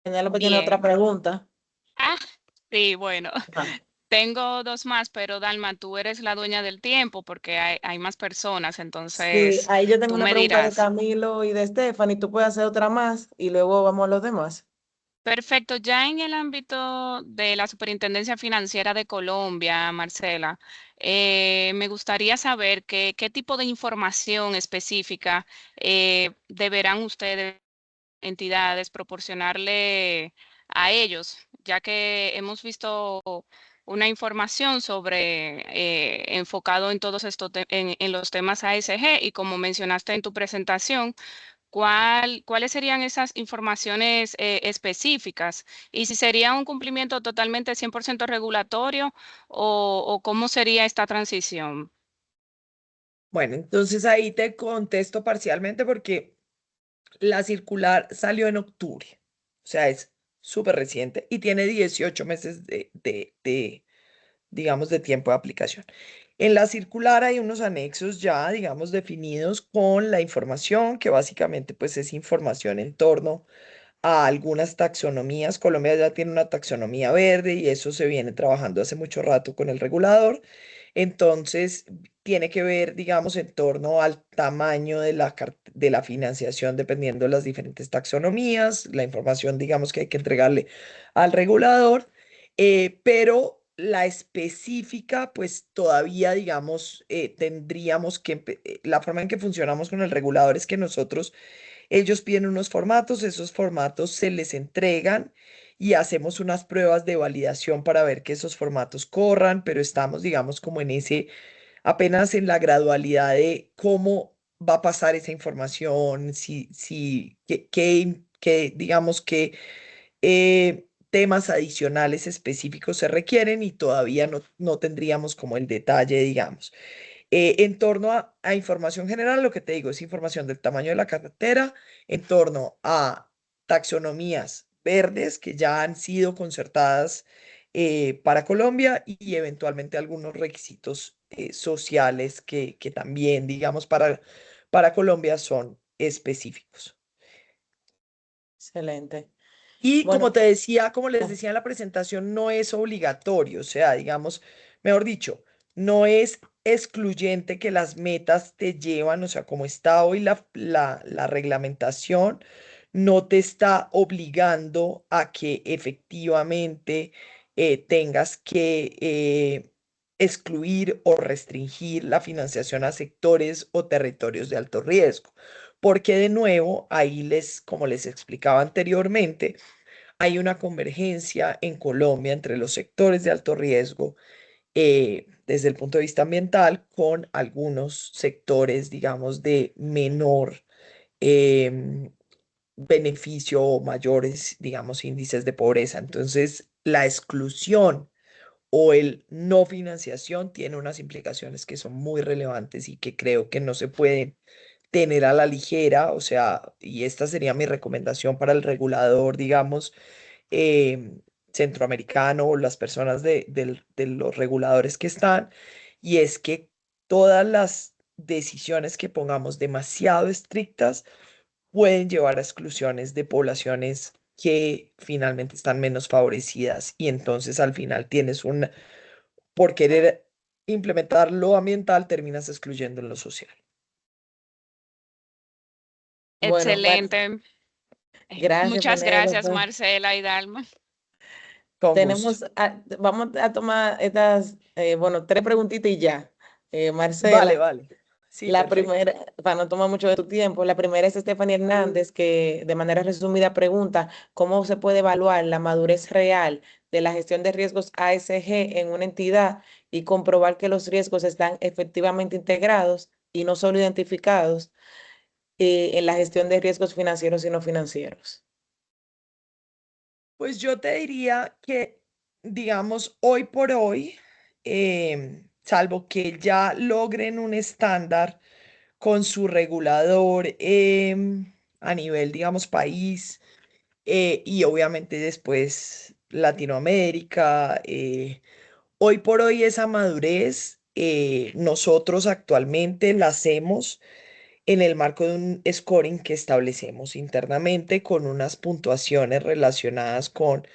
Penélope tiene otra Bien. pregunta. Ah, sí, bueno. Ah, Tengo dos más, pero Dalma, tú eres la dueña del tiempo porque hay más personas, sí, entonces ahí yo tengo tú una me pregunta de dirás. Camilo y de Stephanie. Tú puedes hacer otra más y luego vamos a los demás. Perfecto, ya en el ámbito de la Superintendencia Financiera de Colombia, Marcela, me gustaría saber qué tipo de información específica deberán ustedes, entidades, proporcionarle a ellos, ya que hemos visto una información sobre enfocado en todos estos en los temas ASG y como mencionaste en tu presentación, ¿cuáles serían esas informaciones específicas? Y si sería un cumplimiento totalmente 100% regulatorio o cómo sería esta transición. Bueno, entonces ahí te contesto parcialmente porque la circular salió en octubre, o sea, es súper reciente y tiene 18 meses digamos, de tiempo de aplicación. En la circular hay unos anexos ya, digamos, definidos con la información, que básicamente pues es información en torno a algunas taxonomías. Colombia ya tiene una taxonomía verde y eso se viene trabajando hace mucho rato con el regulador. Entonces, tiene que ver, digamos, en torno al tamaño de de la financiación dependiendo de las diferentes taxonomías, la información, digamos, que hay que entregarle al regulador, pero la específica, pues todavía, digamos, tendríamos la forma en que funcionamos con el regulador es que ellos piden unos formatos, esos formatos se les entregan y hacemos unas pruebas de validación para ver que esos formatos corran, pero estamos, digamos, como en apenas en la gradualidad de cómo va a pasar esa información, digamos, temas adicionales específicos se requieren y todavía no tendríamos como el detalle, digamos. En torno a información general, lo que te digo es información del tamaño de la carretera, en torno a taxonomías verdes que ya han sido concertadas para Colombia y eventualmente algunos requisitos sociales que también, digamos, para Colombia son específicos. Excelente. Y como Bueno, te decía, como les oh, decía en la presentación, no es obligatorio, o sea, digamos, mejor dicho, no es excluyente que las metas te llevan, o sea, como está hoy la reglamentación, no te está obligando a que efectivamente tengas que excluir o restringir la financiación a sectores o territorios de alto riesgo. Porque de nuevo, como les explicaba anteriormente, hay una convergencia en Colombia entre los sectores de alto riesgo desde el punto de vista ambiental con algunos sectores, digamos, de menor em, beneficio o mayores, digamos, índices de pobreza. Entonces, la exclusión o el no financiación tiene unas implicaciones que son muy relevantes y que creo que no se pueden tener a la ligera, o sea, y esta sería mi recomendación para el regulador, digamos, em, centroamericano o las personas de los reguladores que están, y es que todas las decisiones que pongamos demasiado estrictas pueden llevar a exclusiones de poblaciones que finalmente están menos favorecidas y entonces al final por querer implementar lo ambiental, terminas excluyendo en lo social. bueno, Excelente. gracias, Muchas gracias, Penélope. Marcela y Dalma. Con gusto. Vamos a tomar estas, bueno, tres preguntitas y ya. Vale, Marcela, vale. Sí, la perfecto. primera, para no tomar mucho de tu tiempo, la primera es Stephanie Hernández, que de manera resumida pregunta cómo se puede evaluar la madurez real de la gestión de riesgos ASG en una entidad y comprobar que los riesgos están efectivamente integrados y no solo identificados en la gestión de riesgos financieros y no financieros. Pues yo te diría que, digamos, hoy por hoy, salvo que ya logren un estándar con su regulador a nivel, digamos, país y obviamente después Latinoamérica, hoy por hoy esa madurez nosotros actualmente la hacemos en el marco de un scoring que establecemos internamente con unas puntuaciones relacionadas con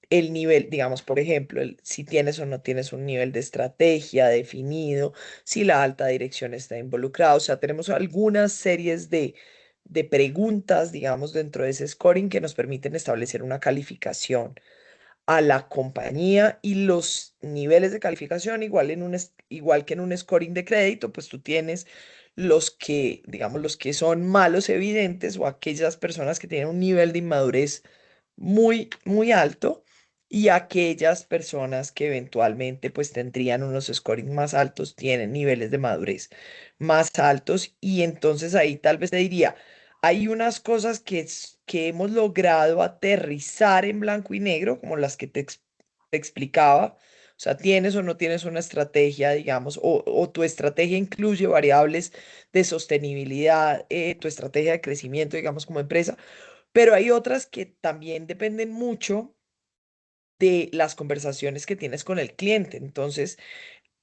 el nivel, digamos, por ejemplo, si tienes o no tienes un nivel de estrategia definido, si la alta dirección está involucrada. O sea, tenemos algunas series de preguntas, digamos, dentro de ese scoring que nos permiten establecer una calificación a la compañía y los niveles de calificación, igual que en un scoring de crédito, pues tú tienes digamos, los que son malos evidentes o aquellas personas que tienen un nivel de inmadurez muy, muy alto y aquellas personas que eventualmente pues tendrían unos scoring más altos, tienen niveles de madurez más altos y entonces ahí tal vez te diría, hay unas cosas que hemos logrado aterrizar en blanco y negro, como las que te explicaba. O sea, tienes o no tienes una estrategia, digamos, o tu estrategia incluye variables de sostenibilidad, tu estrategia de crecimiento, digamos, como empresa, pero hay otras que también dependen mucho de las conversaciones que tienes con el cliente. Entonces,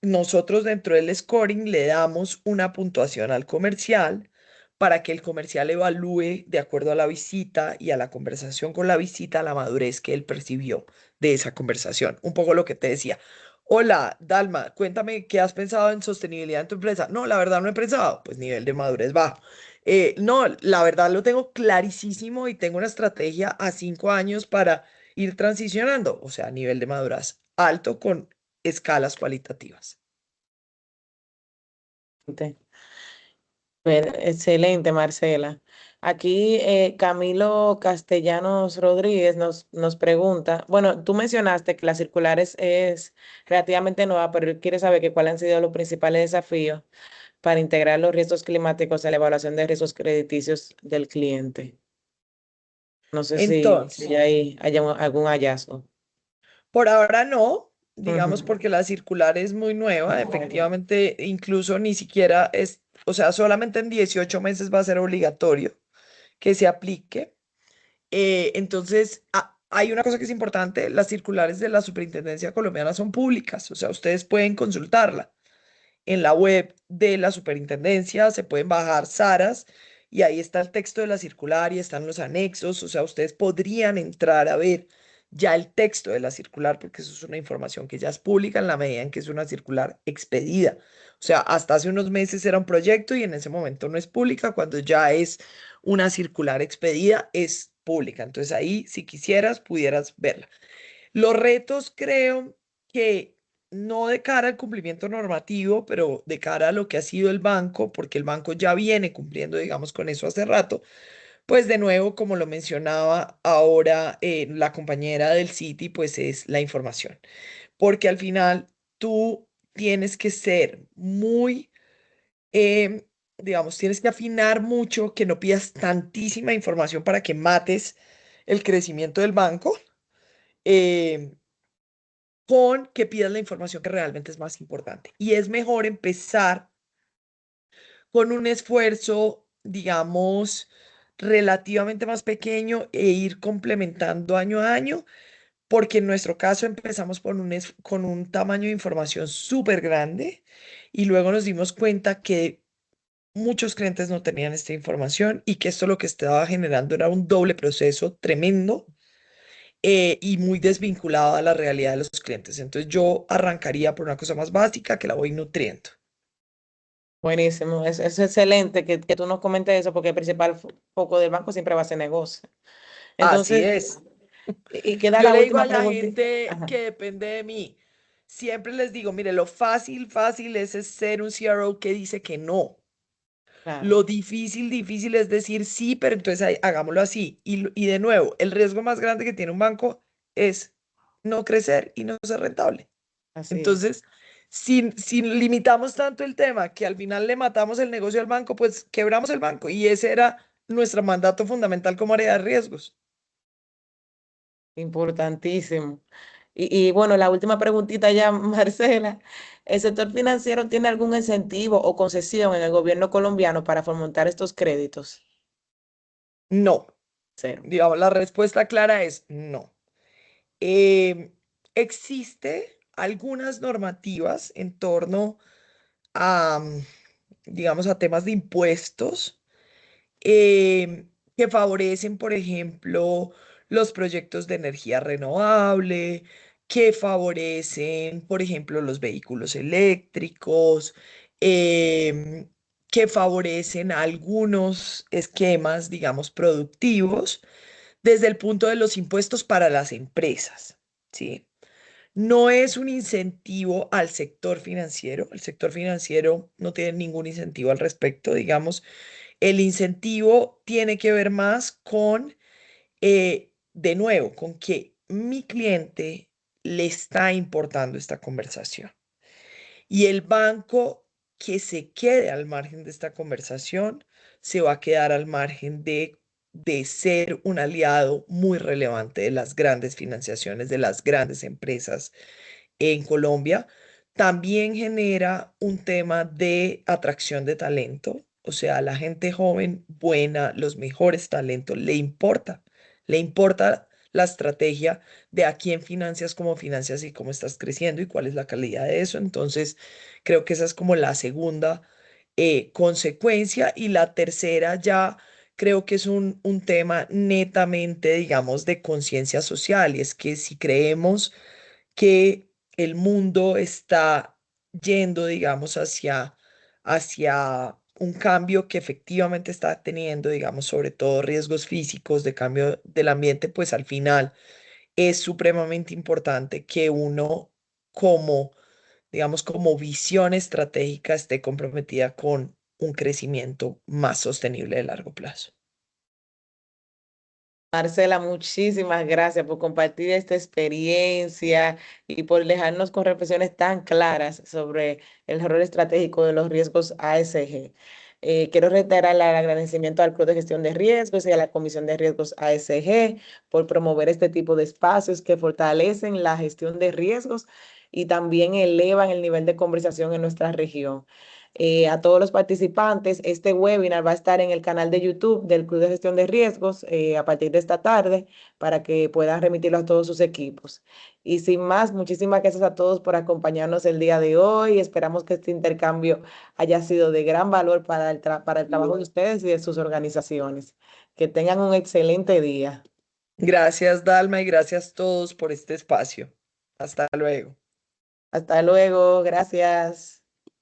nosotros dentro del scoring le damos una puntuación al comercial para que el comercial evalúe de acuerdo a la visita y a la conversación con la visita la madurez que él percibió de esa conversación. Un poco lo que te decía. Hola, Dalma, cuéntame qué has pensado en sostenibilidad en tu empresa. No, la verdad no he pensado. Pues nivel de madurez bajo. No, la verdad lo tengo clarísimo y tengo una estrategia a 5 años para ir transicionando. O sea, nivel de madurez alto con escalas cualitativas. Excelente, Marcela. Aquí Camilo Castellanos Rodríguez nos pregunta, bueno, tú mencionaste que la circular es relativamente nueva, pero él quiere saber cuáles han sido los principales desafíos para integrar los riesgos climáticos en la evaluación de riesgos crediticios del cliente. No sé si Entonces, hay algún hallazgo. por ahora no, digamos Ujú. porque la circular es muy nueva, efectivamente, incluso ni siquiera es, o sea, solamente en 18 meses va a ser obligatorio que se aplique. Entonces, hay una cosa que es importante, las circulares de la Superintendencia Colombiana son públicas, o sea, ustedes pueden consultarla en la web de la superintendencia, se pueden bajar SARAS y ahí está el texto de la circular y están los anexos, o sea, ustedes podrían entrar a ver ya el texto de la circular porque eso es una información que ya es pública en la medida en que es una circular expedida. O sea, hasta hace unos meses era un proyecto y en ese momento no es pública, cuando ya es una circular expedida es pública. Entonces ahí, si quisieras, pudieras verla. Los retos creo que no de cara al cumplimiento normativo, pero de cara a lo que ha sido el banco, porque el banco ya viene cumpliendo, digamos, con eso hace rato, pues de nuevo, como lo mencionaba ahora la compañera del Citi, pues es la información, porque al final tú tienes que ser muy, digamos, tienes que afinar mucho, que no pidas tantísima información para que mates el crecimiento del banco. em, con que pidas la información que realmente es más importante. Y es mejor empezar con un esfuerzo, digamos, relativamente más pequeño e ir complementando año a año, porque en nuestro caso empezamos con un tamaño de información súper grande y luego nos dimos cuenta que muchos clientes no tenían esta información y que esto lo que estaba generando era un doble proceso tremendo y muy desvinculado a la realidad de los clientes. Entonces yo arrancaría por una cosa más básica que la voy nutriendo. Buenísimo, es excelente que tú nos comentes eso porque el principal foco del banco siempre va a ser negocio. Así Entonces, es. y queda Yo la le digo a última la pregunta. gente Ajá, que depende de mí, siempre les digo, mire, lo fácil, fácil es ser un CRO que dice que no. claro, Lo difícil, difícil es decir sí, pero entonces hagámoslo así. Y de nuevo, el riesgo más grande que tiene un banco es no crecer y no ser rentable. así es. Entonces, si limitamos tanto el tema que al final le matamos el negocio al banco, pues quebramos el banco. Y ese era nuestro mandato fundamental como área de riesgos. Importantísimo. Y bueno, la última preguntita ya, Marcela. ¿El sector financiero tiene algún incentivo o concesión en el gobierno colombiano para fomentar estos créditos? No, Cero. digamos, la respuesta clara es no. Em, existe algunas normativas en torno a, digamos, a temas de impuestos que favorecen, por ejemplo, los proyectos de energía renovable, que favorecen, por ejemplo, los vehículos eléctricos, em, que favorecen algunos esquemas, digamos, productivos desde el punto de los impuestos para las empresas, ¿sí? No es un incentivo al sector financiero. El sector financiero no tiene ningún incentivo al respecto, digamos. El incentivo tiene que ver más con, de nuevo, con que mi cliente le está importando esta conversación. Y el banco que se quede al margen de esta conversación se va a quedar al margen de ser un aliado muy relevante de las grandes financiaciones, de las grandes empresas en Colombia. También genera un tema de atracción de talento, o sea, a la gente joven, buena, los mejores talentos, le importa la estrategia de a quién financias, cómo financias y cómo estás creciendo y cuál es la calidad de eso. Entonces, creo que esa es como la segunda consecuencia. Y la tercera ya creo que es un tema netamente, digamos, de conciencia social. Y es que si creemos que el mundo está yendo, digamos, hacia un cambio que efectivamente está teniendo, digamos, sobre todo riesgos físicos de cambio del ambiente, pues al final es supremamente importante que uno como, digamos, como visión estratégica esté comprometida con un crecimiento más sostenible de largo plazo. Marcela, muchísimas gracias por compartir esta experiencia y por dejarnos con reflexiones tan claras sobre el rol estratégico de los riesgos ASG. Quiero reiterar el agradecimiento al Club de Gestión de Riesgos y a la Comisión de Riesgos ASG por promover este tipo de espacios que fortalecen la gestión de riesgos y también elevan el nivel de conversación en nuestra región. A todos los participantes. Este webinar va a estar en el canal de YouTube del Club de Gestión de Riesgos a partir de esta tarde para que puedan remitirlo a todos sus equipos. Y sin más, muchísimas gracias a todos por acompañarnos el día de hoy. Esperamos que este intercambio haya sido de gran valor para para el trabajo de ustedes y de sus organizaciones. Que tengan un excelente día. Gracias, Dalma, y gracias a todos por este espacio. Hasta luego. Hasta luego. Gracias.